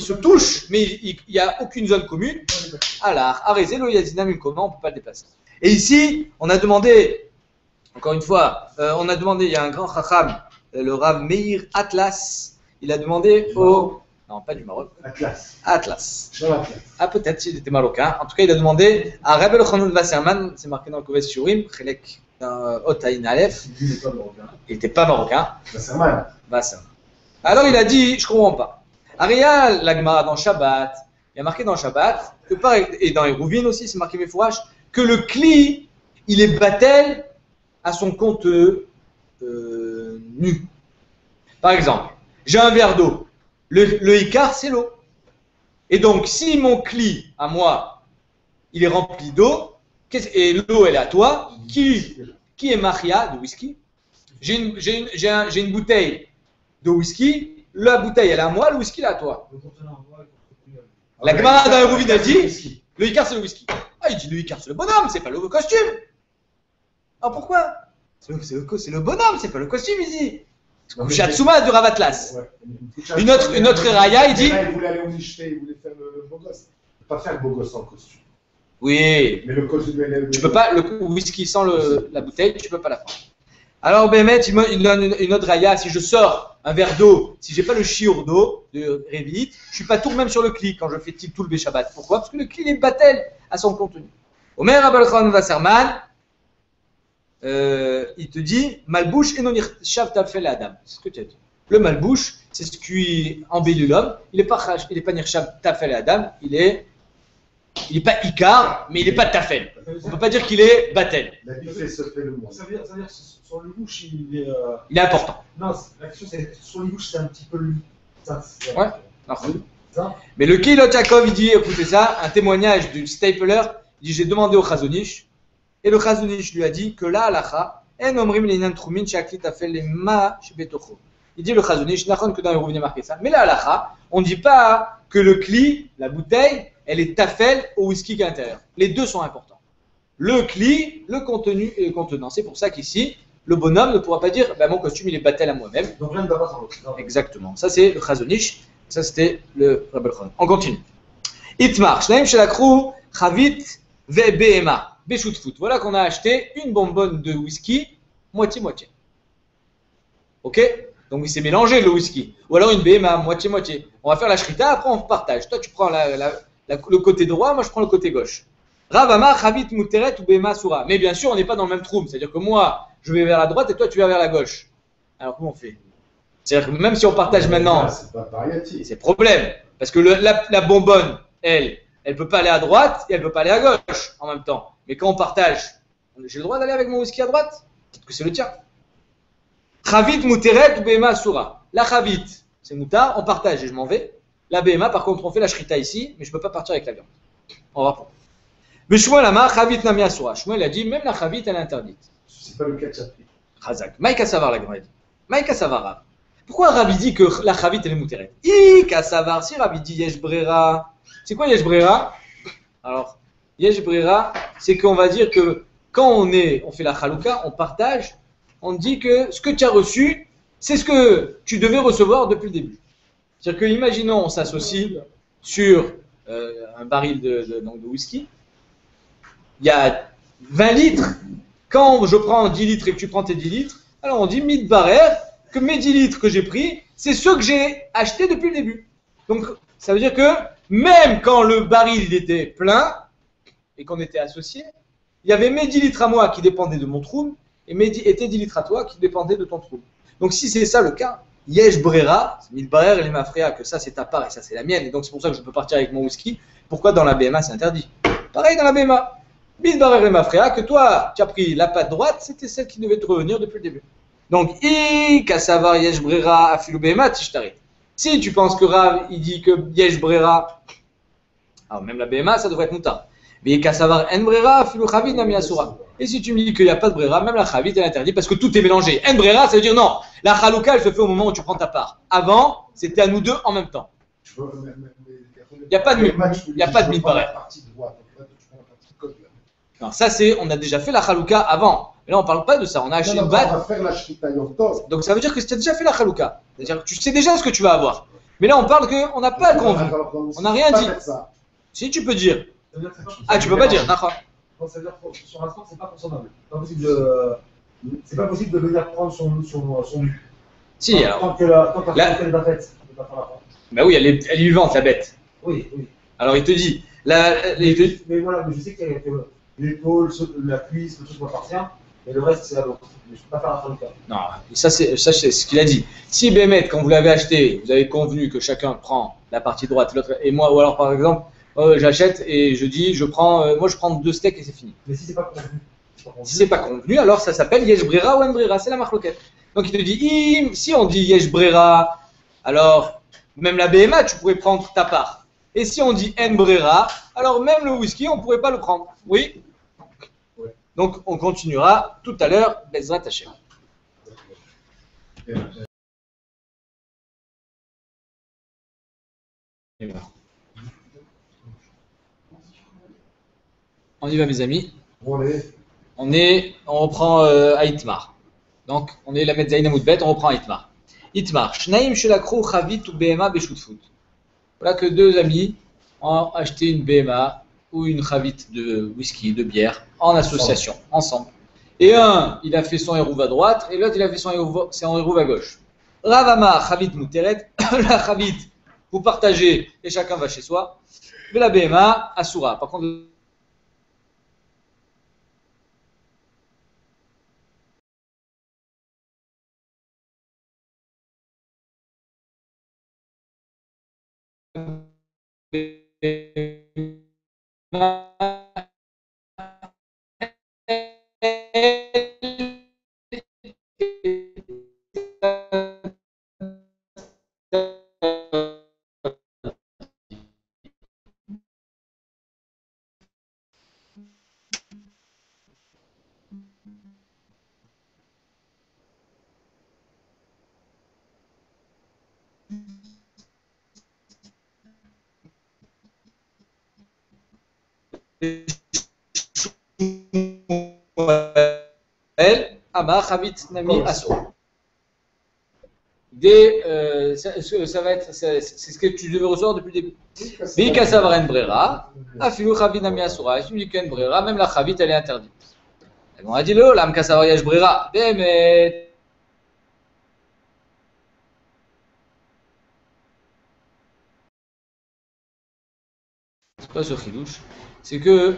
se touchent, mais il n'y a aucune zone commune, alors, arrêtez le yazidam comment on ne peut pas le déplacer. Et ici, on a demandé, encore une fois, il y a un grand chacham, le Rav Meir Atlas, il a demandé au... Non, pas du Maroc. Atlas. Ah, peut-être s'il était marocain. En tout cas, il a demandé à Rabbi Elchanan Wasserman, c'est marqué dans le Kovetz Shurim, Chelek Otaïn Aleph. Il n'était pas marocain. Wasserman. Alors, il a dit, je ne comprends pas. Ariel, la Gemara dans Shabbat, il y a marqué dans Shabbat, et dans Hérouvine aussi, c'est marqué Mefourash, que le Kli, il est battel à son compte nu. Par exemple, j'ai un verre d'eau, le Icar, c'est l'eau. Et donc, si mon Kli, à moi, il est rempli d'eau, et l'eau, elle est à toi, qui est Maria de whisky? J'ai une bouteille de whisky. La bouteille, elle est à moi, le whisky, elle est à toi. La Gemara dans Hérouvine a dit, le Icar, c'est le whisky. Ah, il dit, le Icar, c'est le bonhomme, c'est pas le costume. Ah, pourquoi? C'est le bonhomme, c'est pas le costume, il dit. Shatsuma de Ravatlas. Une autre Raya, il dit. Il voulait aller au Nishté, il voulait faire le beau gosse. Il ne peut pas faire le beau gosse sans costume. Oui. Mais le costume, tu peux pas, le whisky sans la bouteille, tu peux pas la prendre. Alors, Bémet, il donne une autre raya. Si je sors un verre d'eau, si j'ai pas le chiour d'eau de Révit, je suis pas tout même sur le cli quand je fais tout le Béchabat. Pourquoi? Parce que le cli est battel à son contenu. Omer Rabbi Elchanan Wasserman, il te dit malbouche et non shav tafel adam. C'est ce que tu as dit. Le malbouche, c'est ce qui embellit l'homme. Il n'est pas nirchav tafel adam. Il est pas Icar, mais il n'est pas Tafel. On ne peut pas dire qu'il est Batel. La différence se fait le monde. Ça veut dire que sur le bouche, il est important. Non, la question c'est sur le bouche, c'est un petit peu lui. Ouais. Mais le Keilot Yaakov, il dit, écoutez ça, un témoignage du Stapler, il dit, j'ai demandé au Chazonish, et le Chazonish lui a dit que là, alacha, en omrim leinan trumin shakli tafel lema shebetocho. Il dit le Chazonish, n'achon que dans les Hérouvine marqué ça. Mais là, alacha, on ne dit pas que le Kli, la bouteille, elle est tafel au whisky qui est à l'intérieur. Les deux sont importants. Le Kli, le contenu et le contenant. C'est pour ça qu'ici, le bonhomme ne pourra pas dire mon costume il est battel à moi-même. Donc l'un ne va pas sans l'autre. Exactement. Ça c'est le Chazonish. Ça c'était le Rabbi Elchanan. On continue. Itmar, Shnaim Shelakru, Chavit, Ve Behema, Beshutfut. Voilà qu'on a acheté une bonbonne de whisky, moitié-moitié. Ok? Donc il s'est mélangé le whisky. Ou alors une Behema, moitié-moitié. On va faire la shrita, après on partage. Toi tu prends le côté droit, moi je prends le côté gauche. Ravama, Chavit, Muteret ou Behema, Soura. Mais bien sûr, on n'est pas dans le même trou. C'est-à-dire que moi, je vais vers la droite et toi, tu vas vers la gauche. Alors, comment on fait? C'est-à-dire que même si on partage maintenant, c'est problème. Parce que la bonbonne, elle peut pas aller à droite et elle peut pas aller à gauche en même temps. Mais quand on partage, j'ai le droit d'aller avec mon whisky à droite? Peut-être que c'est le tien. Chavit, Muteret ou Behema, Soura. La Chavit, c'est Moutar, on partage et je m'en vais. La Behema, par contre, on fait la shrita ici, mais je ne peux pas partir avec la viande. On va prendre. Mais Shmuel Amar, Chavit Namia Soura. Shmuel a dit, même la Chavit, elle est interdite. C'est pas le cas de Chapri. Chazak. Maïka Savar, la Gemara dit. Maïka Savar, Rav. Pourquoi Rabbi dit que la Chavit, elle est mouteret? Ika Savar, si Rabbi dit Yesh Brera. C'est quoi Yesh Brera? Alors, Yesh Brera, c'est qu'on va dire que quand on fait la Chalouka, on partage, on dit que ce que tu as reçu, c'est ce que tu devais recevoir depuis le début. C'est-à-dire que, imaginons, on s'associe sur un baril de whisky. Il y a 20 litres. Quand je prends 10 litres et que tu prends tes 10 litres, alors on dit mid barer, que mes 10 litres que j'ai pris, c'est ceux que j'ai achetés depuis le début. Donc, ça veut dire que même quand le baril il était plein et qu'on était associés, il y avait mes 10 litres à moi qui dépendaient de mon trou et tes 10 litres à toi qui dépendaient de ton trou. Donc, si c'est ça le cas, Yesh Brera, mid barer et les mafréas, que ça c'est ta part et ça c'est la mienne, et donc c'est pour ça que je peux partir avec mon whisky. Pourquoi dans la BMA c'est interdit? Pareil dans la BMA. Midbarer et Mafréa, que toi, tu as pris la patte droite, c'était celle qui devait te revenir depuis le début. Donc, Kassavar Yesh Brera Afilu Behema Tishtarit. Si tu penses que Rav, il dit que Yesh Brera, alors même la Behema, ça devrait être Moutar. Veikasavar en brera, filu chavit nami asura. Et si tu me dis qu'il n'y a pas de brera, même la chavit elle est interdite parce que tout est mélangé. En brera, ça veut dire non. La chalouka elle se fait au moment où tu prends ta part. Avant, c'était à nous deux en même temps. Il n'y a pas de mine pareil. Non, ça c'est, on a déjà fait la chalouka avant. Mais là on parle pas de ça, on a acheté une batte. On va faire la shrita Yom Tov. Donc ça veut dire que tu as déjà fait la chalouka. C'est-à-dire que tu sais déjà ce que tu vas avoir. Mais là on parle qu'on n'a pas convenu. On n'a rien dit. Si tu peux dire. Ah, tu peux pas dire, d'accord. Ça veut dire que sur l'instant, c'est pas consommable. C'est pas possible de venir prendre son nu. Si, alors. Tant que la chalouka n'est pas faite, on ne peut pas faire la prendre. Bah oui, elle est vivante, la bête. Oui. Alors il te dit. Mais voilà, mais je sais qu'il y a l'épaule, la cuisse, le truc m'appartient, et le reste c'est la vôtre. Mais je ne peux pas faire la chalouka. Non, ça c'est ce qu'il a dit. Si Bémet, quand vous l'avez acheté, vous avez convenu que chacun prend la partie droite, l'autre et moi, ou alors par exemple, j'achète et je dis, moi je prends 2 steaks et c'est fini. Mais si c'est pas convenu. Si c'est pas convenu, alors ça s'appelle Yesh Brera ou En Brera, c'est la marloquette. Donc il te dit, si on dit Yesh Brera, alors même la BMA, tu pourrais prendre ta part. Et si on dit En Brera, alors même le whisky, on ne pourrait pas le prendre. Oui. Donc on continuera tout à l'heure, Bezrat Hashem. On y va mes amis. On reprend à Itmar. Donc on est la Metzaïna Moudbet, on reprend à Itmar. Itmar, Shnaim Shelakru Chavit ou BMA Beshutfut. Voilà que 2 amis ont acheté une BMA ou une Chavit de whisky, de bière, en association, ensemble. Et un, il a fait son hérouve à droite, et l'autre, il a fait son hérouve à gauche. Ravama Chavit Mouteret, la Chavit, vous partagez et chacun va chez soi. Mais la BMA, Asura. Par contre, Amar Chavit Nami Aso. Ça va être, c'est ce que tu devais recevoir depuis le début. Bika Savaren Brera, Afilu Chavit Nami Asura. Et tu me dis qu'une Brera, même la Chavit elle est interdite. Et on a dit le Lam Kasavariage Brera. Bémet. C'est pas ce chidouche. C'est que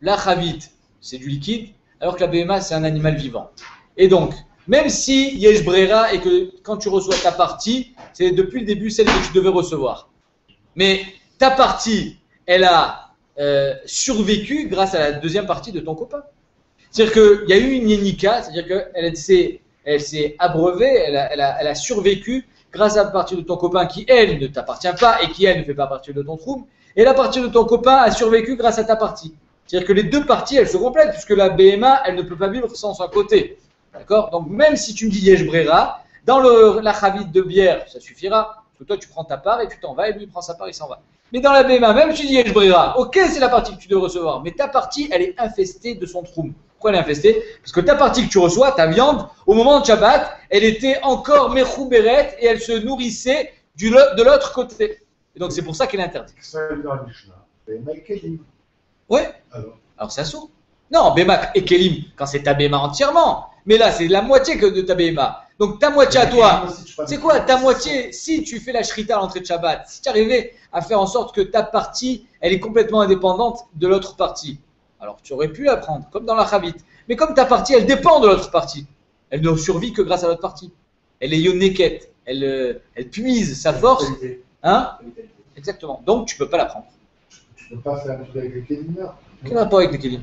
la Chavit c'est du liquide, alors que la BMA c'est un animal vivant. Et donc, même si Yesh Brera et que quand tu reçois ta partie, c'est depuis le début celle que tu devais recevoir. Mais ta partie, elle a survécu grâce à la deuxième partie de ton copain. C'est-à-dire qu'il y a eu une Yenika, c'est-à-dire qu'elle s'est abreuvée, elle a survécu grâce à la partie de ton copain qui, elle, ne t'appartient pas et qui, elle, ne fait pas partie de ton trouble. Et la partie de ton copain a survécu grâce à ta partie. C'est-à-dire que les 2 parties, elles se complètent, puisque la BMA, elle ne peut pas vivre sans son côté. D'accord? Donc, même si tu me dis Yesh Brera, dans la Chavit de bière, ça suffira. Parce que toi, tu prends ta part et tu t'en vas, et lui, il prend sa part, il s'en va. Mais dans la BMA, même si tu dis Yesh Brera, ok, c'est la partie que tu dois recevoir, mais ta partie, elle est infestée de son trou. Pourquoi elle est infestée? Parce que ta partie que tu reçois, ta viande, au moment de Shabbat, elle était encore Mechouberet et elle se nourrissait de l'autre côté. Et donc, c'est pour ça qu'elle est interdite. Oui. Alors c'est assourd. Non, Béma et Kélim, quand c'est ta Béma entièrement. Mais là, c'est la moitié de ta Béma. Donc ta moitié à toi, c'est quoi ta moitié? Si tu fais la shrita à l'entrée de Shabbat, si tu arrivais à faire en sorte que ta partie, elle est complètement indépendante de l'autre partie, alors tu aurais pu la prendre, comme dans la Chavit. Mais comme ta partie, elle dépend de l'autre partie, elle ne survit que grâce à l'autre partie. Elle est yoneket, elle puise sa force. Hein? Exactement. Donc tu ne peux pas la prendre. Tu ne peux pas faire un truc avec les Kélim là. Quel rapport avec les Kélim?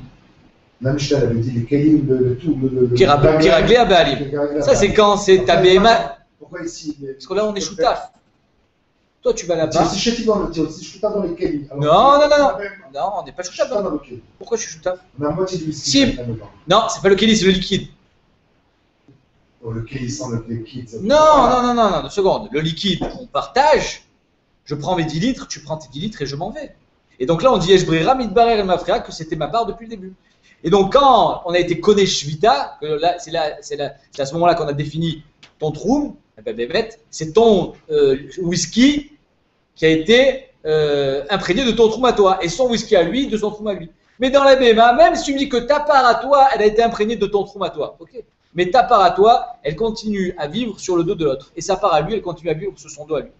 La Mishnah avait dit les Kélim de tout. Qui raglé à Baalim. Ça, c'est quand c'est ta BMA. Pourquoi ici? Parce que là, on est choutaf. Toi, tu vas là-bas. Si je suis dans les Kelly. Non, on n'est pas shootable. dans le Kelly. Pourquoi je suis shootable? On a la moitié du whisky. Si. Non, c'est pas le Kelly, c'est le liquide. Oh, le Kelly sans le liquide. Non, 2 secondes. Le liquide, on partage. Je prends mes 10 litres, tu prends tes 10 litres et je m'en vais. Et donc là, on dit Eshbrera, Midbarer et Mafrea, que c'était ma part depuis le début. Et donc, quand on a été Koné Shvita, c'est à ce moment-là qu'on a défini ton troum, c'est ton whisky qui a été imprégné de ton troum à toi, et son whisky à lui, de son troum à lui. Mais dans la BMA, même si tu me dis que ta part à toi, elle a été imprégnée de ton troum à toi, ok, mais ta part à toi, elle continue à vivre sur le dos de l'autre, et sa part à lui, elle continue à vivre sur son dos à lui.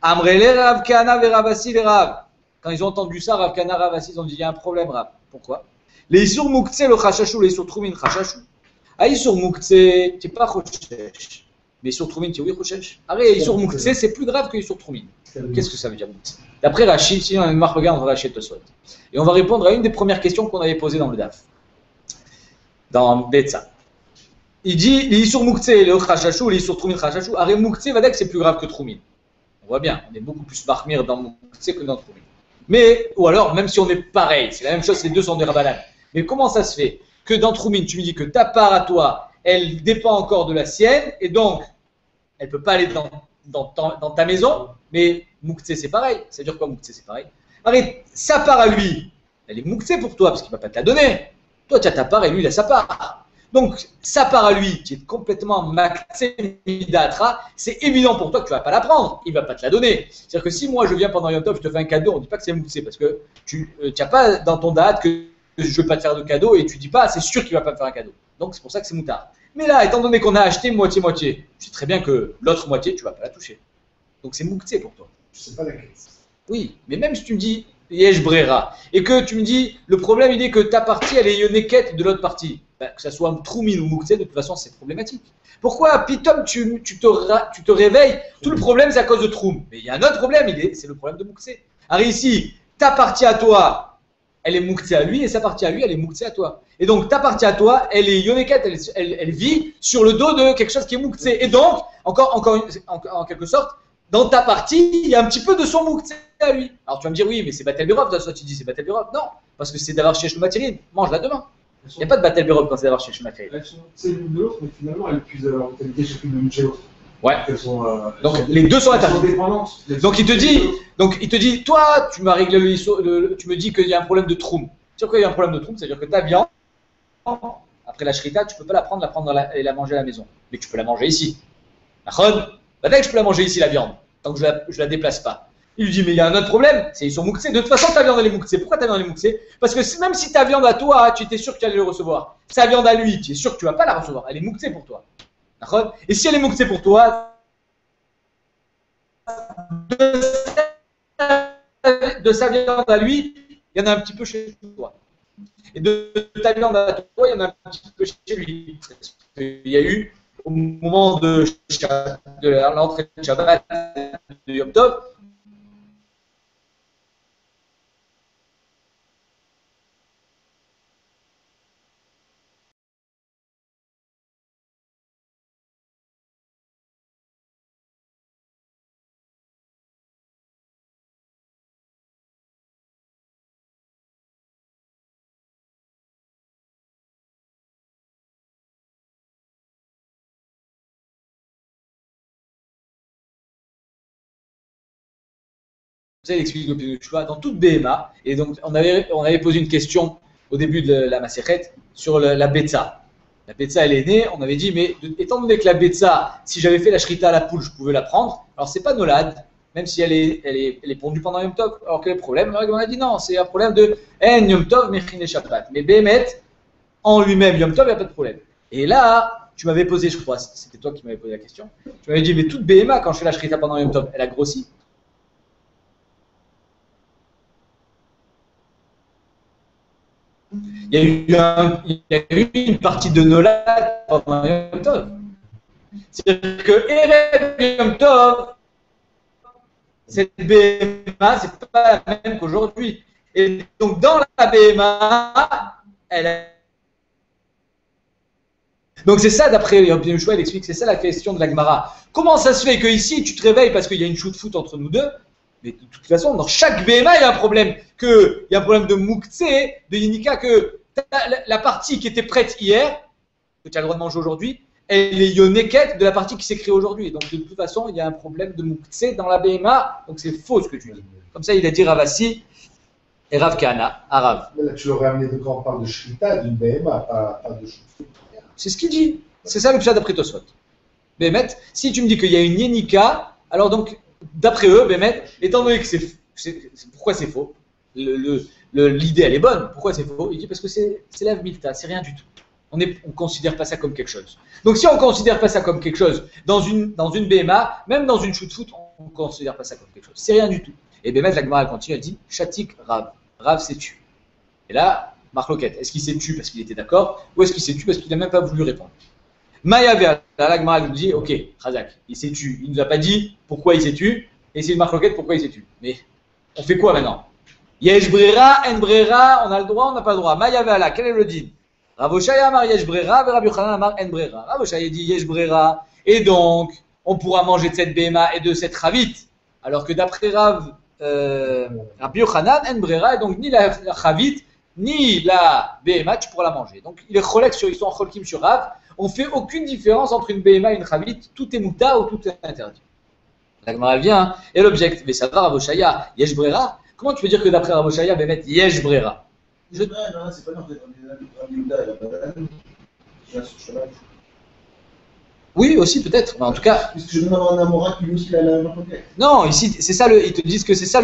Amrele Rav Kana ve Rav Asi le Rav. Quand ils ont entendu ça, Rav Kana, Rav Asi, ils ont dit il y a un problème, Rav. Pourquoi? Les Isur Moukhtse le Chachachou, les Isur Troumin Chachachou. Ah, Isur Moukhtse, tu n'es pas Chochesh. Mais Isur Troumin, tu es oui Chochesh. Arrête, Isur Moukhtse, c'est plus grave que Isur Troumin. Qu'est-ce que ça veut dire Moukhtse? D'après Rachid, si on a une marque, regarde, on va Rachid Tosfot. Et on va répondre à une des premières questions qu'on avait posées dans le DAF. Dans Betsa. Il dit les Isur Moukhtse, le Chachachou, les Isur Troumin Chachachou. Arrête, Moukhtse va dire que c'est plus grave que Troumin. On voit bien, on est beaucoup plus marmire dans Moukhtse que dans Troumin. Mais, ou alors, même si on est pareil, c'est la même chose, les deux sont des rabanan. Mais comment ça se fait que dans Troumin, tu me dis que ta part à toi, elle dépend encore de la sienne, et donc, elle ne peut pas aller dans ta maison, mais Moukhtse, c'est pareil. Ça veut dire quoi, Moukhtse, c'est pareil? Arrête, sa part à lui, elle est Moukhtse pour toi, parce qu'il ne va pas te la donner. Toi, tu as ta part, et lui, il a sa part. Donc, sa part à lui, qui est complètement maxé midatra, c'est évident pour toi que tu ne vas pas la prendre. Il ne va pas te la donner. C'est-à-dire que si moi, je viens pendant Yom Tov, je te fais un cadeau, on ne dit pas que c'est Mouktsé, parce que tu n'as pas dans ton date que je ne vais pas te faire de cadeau, et tu ne dis pas, c'est sûr qu'il ne va pas me faire un cadeau. Donc, c'est pour ça que c'est moutard. Mais là, étant donné qu'on a acheté moitié-moitié, tu sais très bien que l'autre moitié, tu ne vas pas la toucher. Donc, c'est Mouktsé pour toi. Je ne sais pas laquelle. Oui, mais même si tu me dis Yesh Brera, et que tu me dis, le problème, il est que ta partie, elle est yoneket de l'autre partie. Ben, que ça soit Troumin ou Mouktsé, de toute façon, c'est problématique. Pourquoi, Pitom, tu te réveilles? Tout le problème, c'est à cause de Troum. Mais il y a un autre problème, c'est le problème de Mouktsé. Alors ici, ta partie à toi, elle est Mouktsé à lui, et sa partie à lui, elle est Mouktsé à toi. Et donc, ta partie à toi, elle est yoneket, elle vit sur le dos de quelque chose qui est Mouktsé. Et donc, en quelque sorte, dans ta partie, il y a un petit peu de son Mouktsé à lui. Alors tu vas me dire, oui, mais c'est Batel Berov, toi tu dis c'est Batel Berov. Non, parce que c'est d'avoir chez Shmatirine. Mange-la demain. Il n'y a pas de Batel Berov quand c'est d'avoir chez Shmatirine. Elles sont l'une de l'autre, mais finalement elles puisent leur vitalité chacune de l'une chez l'autre. Ouais. Donc les deux sont interdépendantes. Donc il te dit, toi, tu m'as réglé tu me dis qu'il y a un problème de troum. Sur quoi il y a un problème de troum, c'est-à-dire que ta viande, après la shrita, tu ne peux pas la prendre et la manger à la maison. Mais tu peux la manger ici. Nachon, dès que je peux la manger ici, la viande, tant que je la déplace pas. Il lui dit, mais il y a un autre problème, c'est ils sont Mouktsé. De toute façon, ta viande, elle est Mouktsé. Pourquoi ta viande, elle est Mouktsé? Parce que même si ta viande à toi, tu étais sûr que tu allais le recevoir, sa viande à lui, tu es sûr que tu ne vas pas la recevoir. Elle est Mouktsé pour toi. D'accord? Et si elle est Mouktsé pour toi, de sa viande à lui, il y en a un petit peu chez toi. Et de ta viande à toi, il y en a un petit peu chez lui. Parce qu'il y a eu, au moment de l'entrée de Shabbat de Yom Tov, il explique le Pinochua dans toute BMA. Et donc, on avait posé une question au début de la Masechet sur la Betsa. La Betsa, elle est née, on avait dit, mais étant donné que la Betsa, si j'avais fait la Shrita à la poule, je pouvais la prendre. Alors, c'est pas Nolad, même si elle est pondue pendant Yom Tov. Alors, quel est le problème? On a dit non, c'est un problème de En Yom Tov, Mechine Shabbat. Mais Behemet, en lui-même, Yom Tov, il n'y a pas de problème. Et là, tu m'avais posé, je crois, c'était toi qui m'avais posé la question. Tu m'avais dit, mais toute BMA, quand je fais la Shrita pendant Yom Tov, elle a grossi. Il y a eu une partie de Nolad pendant Yom Tov. C'est-à-dire que Erev Yom Tov, cette BMA, c'est pas la même qu'aujourd'hui. Et donc dans la BMA, elle Donc c'est ça, d'après Rabbi Yehoshua, il explique, c'est ça la question de la Gemara. Comment ça se fait que ici tu te réveilles parce qu'il y a une shoot-foot entre nous deux, mais de toute façon, dans chaque BMA, il y a un problème. Il y a un problème de Mouktsé, de Yinika, que la partie qui était prête hier, que tu as le droit de manger aujourd'hui, elle est yoneket de la partie qui s'est créée aujourd'hui. Donc de toute façon, il y a un problème de Mouktsé dans la BMA, donc c'est faux ce que tu dis. Comme ça, il a dit Ravasi et Rav Kahana, à Rav. Mais là, tu l'aurais amené de quand on parle de Shrita, d'une BMA, pas de shoot. C'est ce qu'il dit. C'est ça le pshat d'après Tosfot. Bémet, si tu me dis qu'il y a une Yenika, alors donc, d'après eux, Bémet, étant donné que pourquoi c'est faux, l'idée elle est bonne, pourquoi c'est faux? Il dit parce que c'est la milta, c'est rien du tout. On considère pas ça comme quelque chose. Donc si on considère pas ça comme quelque chose, dans une BMA, même dans une shoot-foot, on considère pas ça comme quelque chose. C'est rien du tout. Et Bémet, la Gemara continue, elle dit, Shatik Rav. Rav s'est tu. Et là, Marloquette, est-ce qu'il s'est tu parce qu'il était d'accord, ou est-ce qu'il s'est tu parce qu'il n'a même pas voulu répondre? Maïavé, la Gemara nous dit, ok, Razak, il s'est tu. Il nous a pas dit pourquoi il s'est tu, et c'est une Marloquette pourquoi il s'est tu. Mais on fait quoi maintenant? Yesh brera, en brera, on a le droit, on n'a pas le droit. Maïavé Allah, quel est le din? Rav Oshaya amar yesh brera, Rabbi Yochanan amar en brera. Rav Oshaya dit yesh brera, et donc on pourra manger de cette BMA et de cette ravit, alors que d'après Rabbi Yochanan, en brera, et donc ni la ravit, ni la BMA, tu pourras la manger. Donc il est cholek sur, ils sont en cholkim sur Rav. On fait aucune différence entre une BMA et une ravit. Tout est mouta ou tout est interdit. La Gemara vient et l'objecte. Mais ça va, Rav Oshaya, yesh brera. Comment tu peux dire que d'après Rav Oshaya, Bémet, yesh brera? C'est pas non, Oui, aussi peut-être. Mais en tout cas. Puisque je demande avoir un Amora qui lui aussi la même enquête. Non, ici c'est ça ils te disent que c'est ça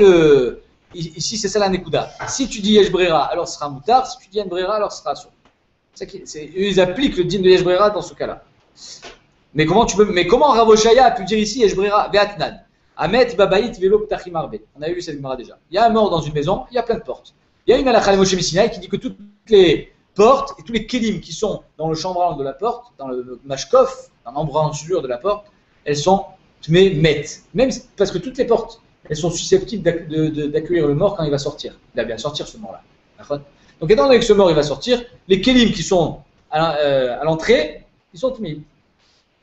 ici c'est ça la Nekuda. Si tu dis Yesh Brera, alors ce sera Moutar. Si tu dis Yen Brera, alors ce sera Asur. Ils appliquent le din de Yesh Brera dans ce cas-là. Mais comment Rav Oshaya a pu dire ici Yesh Brera Ve'atnan Amet Babaït Velo Ptachim Arbe. On avait vu cette Gemara déjà. Il y a un mort dans une maison, il y a plein de portes. Il y a une halakha de Moshe Messinaï qui dit que toutes les portes et tous les kelim qui sont dans le chambranle de la porte, dans le mashkof, dans l'embranchure de la porte, elles sont met. Même parce que toutes les portes, elles sont susceptibles d'accueillir le mort quand il va sortir. Il va bien sortir ce mort-là. Donc étant donné que ce mort il va sortir, les kelim qui sont à l'entrée, ils sont tmim.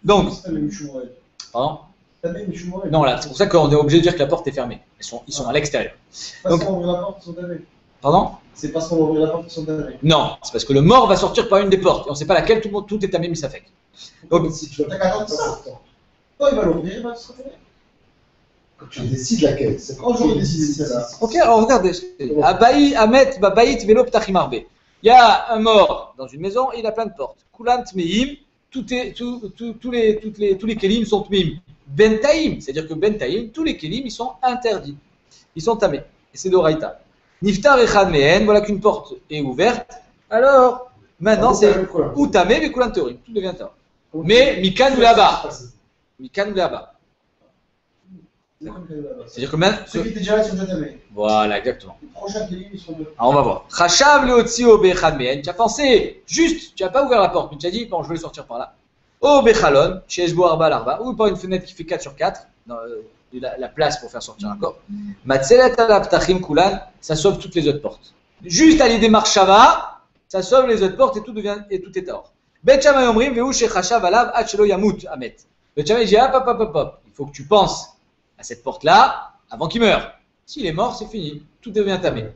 Donc, pardon? Non, là, c'est pour ça qu'on est obligé de dire que la porte est fermée. Ils sont à l'extérieur. Parce qu'on ouvre la porte, ils sont damnés. Pardon? C'est parce qu'on ouvre la porte, ils sont damnés. Non, c'est parce que le mort va sortir par une des portes. Et on ne sait pas laquelle, tout est tamé misafek. Donc, si tu veux, t'as qu'à attendre ça. Quand il va l'ouvrir, il va se refermer. Quand tu décides laquelle, c'est quand je décide ça. Ok, alors regardez. Amet, Babaït, Velo, Ptachim Arbe. Il y a un mort dans une maison et il a plein de portes. Kulant, Meim, tous les kelim sont Meim. Bentaïm, c'est-à-dire que Bentaïm, tous les kelim, ils sont interdits. Ils sont tamés. Et c'est d'Oraïta. Niftar echad mehen, voilà qu'une porte est ouverte. Alors, maintenant c'est ou tamé, mais kulan théorie. Tout devient théorie. Mais mikan ou là-bas. Mikan ou là-bas. C'est-à-dire que maintenant. Ceux qui étaient déjà là sont déjà tamés. Voilà, exactement. Les prochains kelim, ils sont deux. Alors on va voir. Chachav leotzio bechad mehen. Tu as pensé, juste, tu n'as pas ouvert la porte, mais tu as dit, bon, je vais le sortir par là. Au Bechalon, chez Eshbo Arba Larba, ou par une fenêtre qui fait 4 sur 4, la place pour faire sortir un corps. Matzelet Alaptachim Kulan, ça sauve toutes les autres portes. Juste à l'idée Marshava, ça sauve les autres portes et tout est hors. Bet Shammai Omrim, Veu Shechachav Alav, Achelo Yamut, Amet. Bet Shammai dit, hop. Il faut que tu penses à cette porte-là avant qu'il meure. S'il est mort, c'est fini. Tout devient tamé.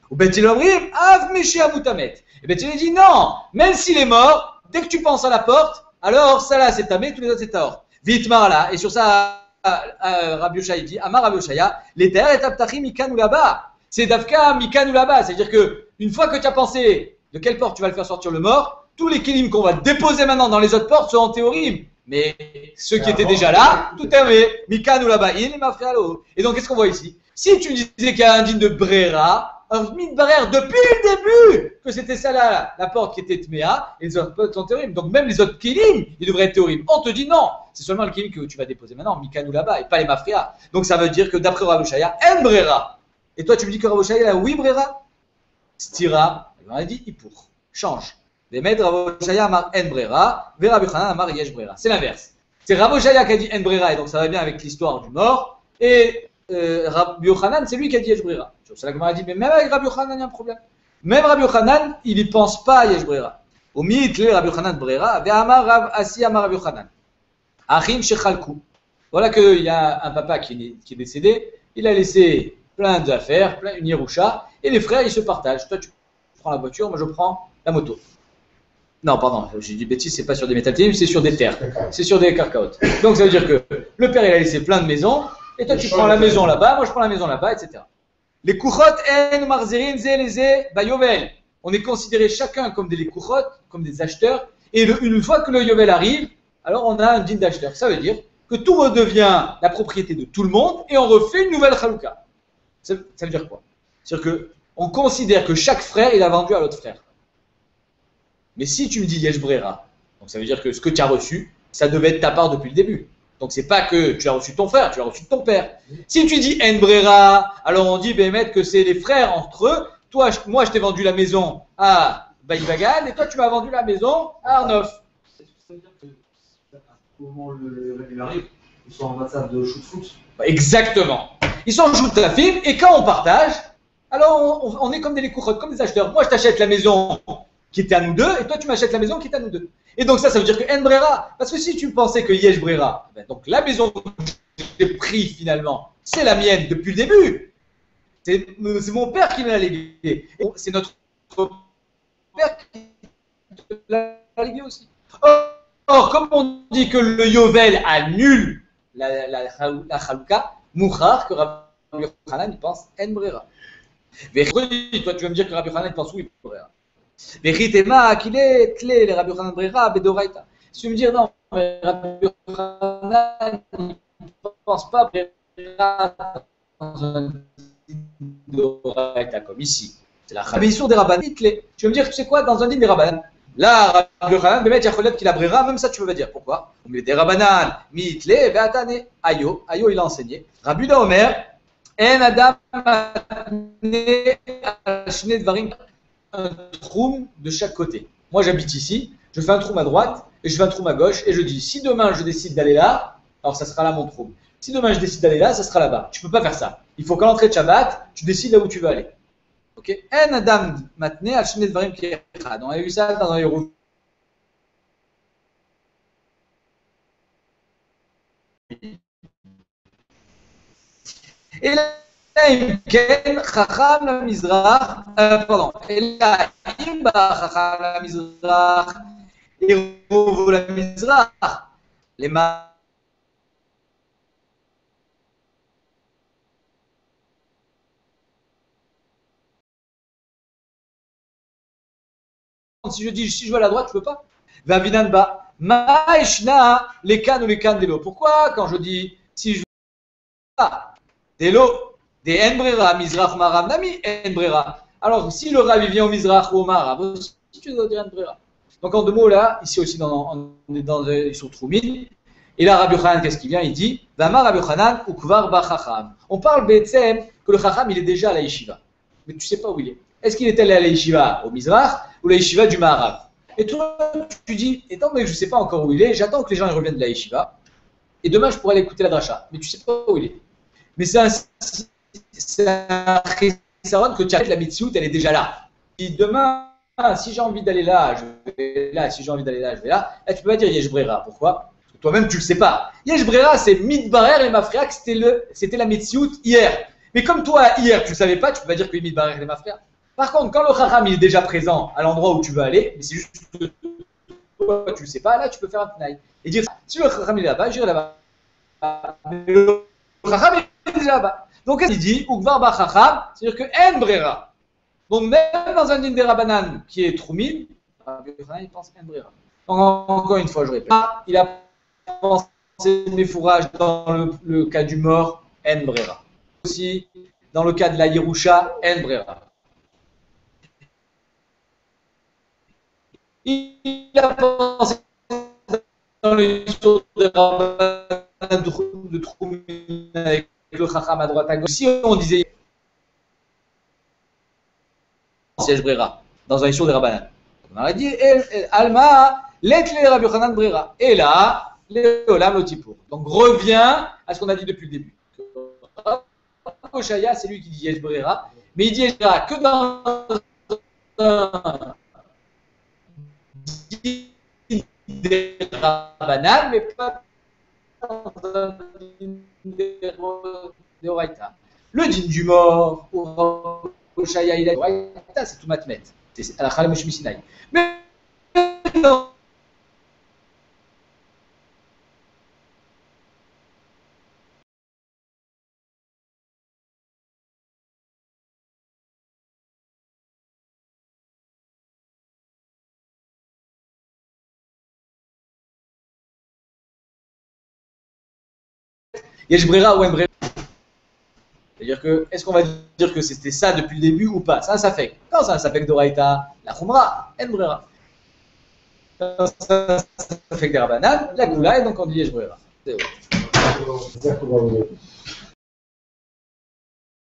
Ou Bet Hillel Omrim, Av Meshi Amut Amet. Et Bet Hillel dit, non, même s'il est mort, dès que tu penses à la porte, alors, ça là, c'est tamé, tous les autres, c'est taor. Vite, là. Et sur ça, Rabbi Oshaya dit, Amar Rabbi Oshaya, les terres et aptachim mikan ou là-bas. C'est dafka mikan ou là-bas. C'est-à-dire que, une fois que tu as pensé de quelle porte tu vas le faire sortir le mort, tous les kelim qu'on va déposer maintenant dans les autres portes sont en théorie. Mais ceux qui étaient déjà là, tout est mikan ou là-bas. Il m'a fait allo. Et donc, qu'est-ce qu'on voit ici? Si tu disais qu'il y a un digne de Brera, un mythe barrière depuis le début que c'était ça là, la porte qui était tméa et les autres portes sont théorim. Donc même les autres kilim, ils devraient être théorim. On te dit non, c'est seulement le kilim que tu vas déposer maintenant, Mikanou là-bas et pas les mafria. Donc ça veut dire que d'après Rav Oshaya, en brera. Et toi tu me dis que Rav Oshaya là, oui brera. Stira, on a dit pour change. Les maîtres Rav Oshaya amar en brera, ve Rabbi Yochanan amar yesh brera. C'est l'inverse. C'est Rav Oshaya qui a dit en brera et donc ça va bien avec l'histoire du mort et Rabbi Yochanan, c'est lui qui a dit Yesh Brera. C'est la Gemara dit, mais même avec Rabbi Yochanan, il y a un problème. Même Rabbi Yochanan, il n'y pense pas à Yesh Brera. Omit le Rabbi Yochanan Brera, Ve'amar Rav Asi Amar Rabbi Yochanan. Achim Shechalku. Voilà qu'il y a un papa qui est décédé, il a laissé plein d'affaires, une Yerusha, et les frères ils se partagent. Toi tu prends la voiture, moi je prends la moto. Non, pardon, j'ai dit bêtise, c'est pas sur des métaltimes, c'est sur des terres, c'est sur des carcaotes. Donc ça veut dire que le père il a laissé plein de maisons, et toi tu prends la maison là-bas, moi je prends la maison là-bas, etc. Les kuchot en marzerin ze bayovel. On est considérés chacun comme des kuchot, comme des acheteurs, et une fois que le yovel arrive, alors on a un din d'acheteur. Ça veut dire que tout redevient la propriété de tout le monde, et on refait une nouvelle chalouka. Ça veut dire quoi? C'est-à-dire qu'on considère que chaque frère il a vendu à l'autre frère. Mais si tu me dis Yesh Brera, donc ça veut dire que ce que tu as reçu, ça devait être ta part depuis le début. Donc c'est pas que tu as reçu ton frère, tu l'as reçu de ton père. Si tu dis En Brera, alors on dit Bémet que c'est les frères entre eux. Moi je t'ai vendu la maison à Baïbagan et toi tu m'as vendu la maison à Arnof. Ça veut dire que au moment où le arrive, ils sont en matzah de shoot-foot. Exactement. Ils sont joutafim et quand on partage, alors on est comme des lékouchot, comme des acheteurs. Moi je t'achète la maison qui était à nous deux, et toi tu m'achètes la maison qui est à nous deux. Et donc ça veut dire que En Brera, parce que si tu pensais que Yesh Brera, donc la maison que j'ai pris finalement, c'est la mienne depuis le début. C'est mon père qui me l'a légué. C'est notre père qui l'a légué aussi. Or, comme on dit que le Yovel annule la Chalouka, Mouchar, que Rabbi Yochanan pense En Brera. Mais toi tu vas me dire que Rabbi Yochanan pense oui, Brera. Vechitema, qu'il est clé, les Rabbi Yochanan Brera, Bedoraita. Si tu me dis non, Rabbi Yochanan ne pense pas Brera dans un Doraita comme ici. C'est la Chabissur des Rabbanan. Tu vas me dire, tu sais quoi, dans un din des Rabbanan, là, Rabbi Yochanan, Bémet, Yacholet, qu'il a Brera, même ça tu peux pas dire. Pourquoi? On met des Rabbanan, Mitle, Veatane, Ayo, il a enseigné. Rabbi Da Omer, En Adam Matne Ashne Dvarim. Un troum de chaque côté. Moi j'habite ici, je fais un troum à droite et je fais un troum à gauche et je dis si demain je décide d'aller là, alors ça sera là mon troum. Si demain je décide d'aller là, ça sera là-bas. Tu peux pas faire ça. Il faut qu'à l'entrée de Shabbat, tu décides là où tu veux aller. Ok? En Adam Matne al Shne Dvarim Kiechad. On a vu ça dans les roues. Et là, כן, חכם למזרח, pardon, אלא אם בא חכם למזרח, עירוב למזרח, למה? Si je veux à la droite, je peux pas. Vavinan ba, maishna, les cannes ou les cannes d'élo. Pourquoi quand je dis si je veux pas d'élo? Des En Brera, Mizrach, Marav, Nami, En Brera. Alors, si le Rav vient au Mizrach ou au Marav, tu dois dire En Brera. Donc, en deux mots, là, ici aussi, on est dans sur Troumine. Et là, Rabbi Yochanan, qu'est-ce qu'il vient? Il dit Vamar Rabbi Yochanan, Ukvar Ba Chacham. On parle Betsem que le Chacham, il est déjà à la Yeshiva. Mais tu sais pas où il est. Est-ce qu'il est allé à la Yeshiva au Mizrach ou la Yeshiva du Marav? Et toi, tu dis étant donné que je ne sais pas encore où il est, j'attends que les gens ils reviennent de la Yeshiva. Et demain, je pourrais aller écouter la dracha. Mais tu sais pas où il est. Mais c'est un chisaron que tu as la mitzvot, elle est déjà là. Et demain, si j'ai envie d'aller là, je vais là. Si j'ai envie d'aller là, je vais là. Là, tu peux pas dire Yesh Brera. Pourquoi? Parce que toi-même, tu le sais pas. Yesh Brera, c'est Midbarer et Mafreak, c'était la mitzvot hier. Mais comme toi, hier, tu le savais pas, tu peux pas dire que Midbarer et Mafreak. Par contre, quand le Chacham il est déjà présent à l'endroit où tu veux aller, mais c'est juste que toi, tu le sais pas, là, tu peux faire un tnaï. Et dire, si le Chacham il est là-bas, j'irai là-bas. Mais le Chacham est déjà là-bas. Donc, il dit, Ukvar Ba Chacham, c'est-à-dire que En Brera. Donc, même dans un din des Rabbanan qui est Troumine, il pense En Brera. Donc, encore une fois, je répète, il a pensé mes fourrages dans le cas du mort, En Brera. Aussi, dans le cas de la Yerusha, En Brera. Il a pensé dans l'histoire de Rabbanan de Troumine avec le Chacham à droite à gauche. Si on disait siège Brera dans un issue de Rabbanan, on aurait dit Alma l'etle Rabbi Yochanan Brera. Et là, les Olam Lotipour. Donc revient à ce qu'on a dit depuis le début. Oshaya, c'est lui qui dit Yesh Brera, mais il dit Yesh Brera que dans un des Rabbanan, mais pas dans un din d'Oraita. Le din du mort, au Shaya il a c'est tout matmet. C'est à la Khalem Shmisinaï. Mais non. Yeshbrera ou Embrera. C'est-à-dire que, est-ce qu'on va dire que c'était ça depuis le début ou pas? Ça, ça fait. Quand ça fait que d'Oraïta, la Khumra, Embrera. Quand ça fait que des Rabbanan, la Goula, et donc on dit Yeshbrera. C'est vrai. Exactement.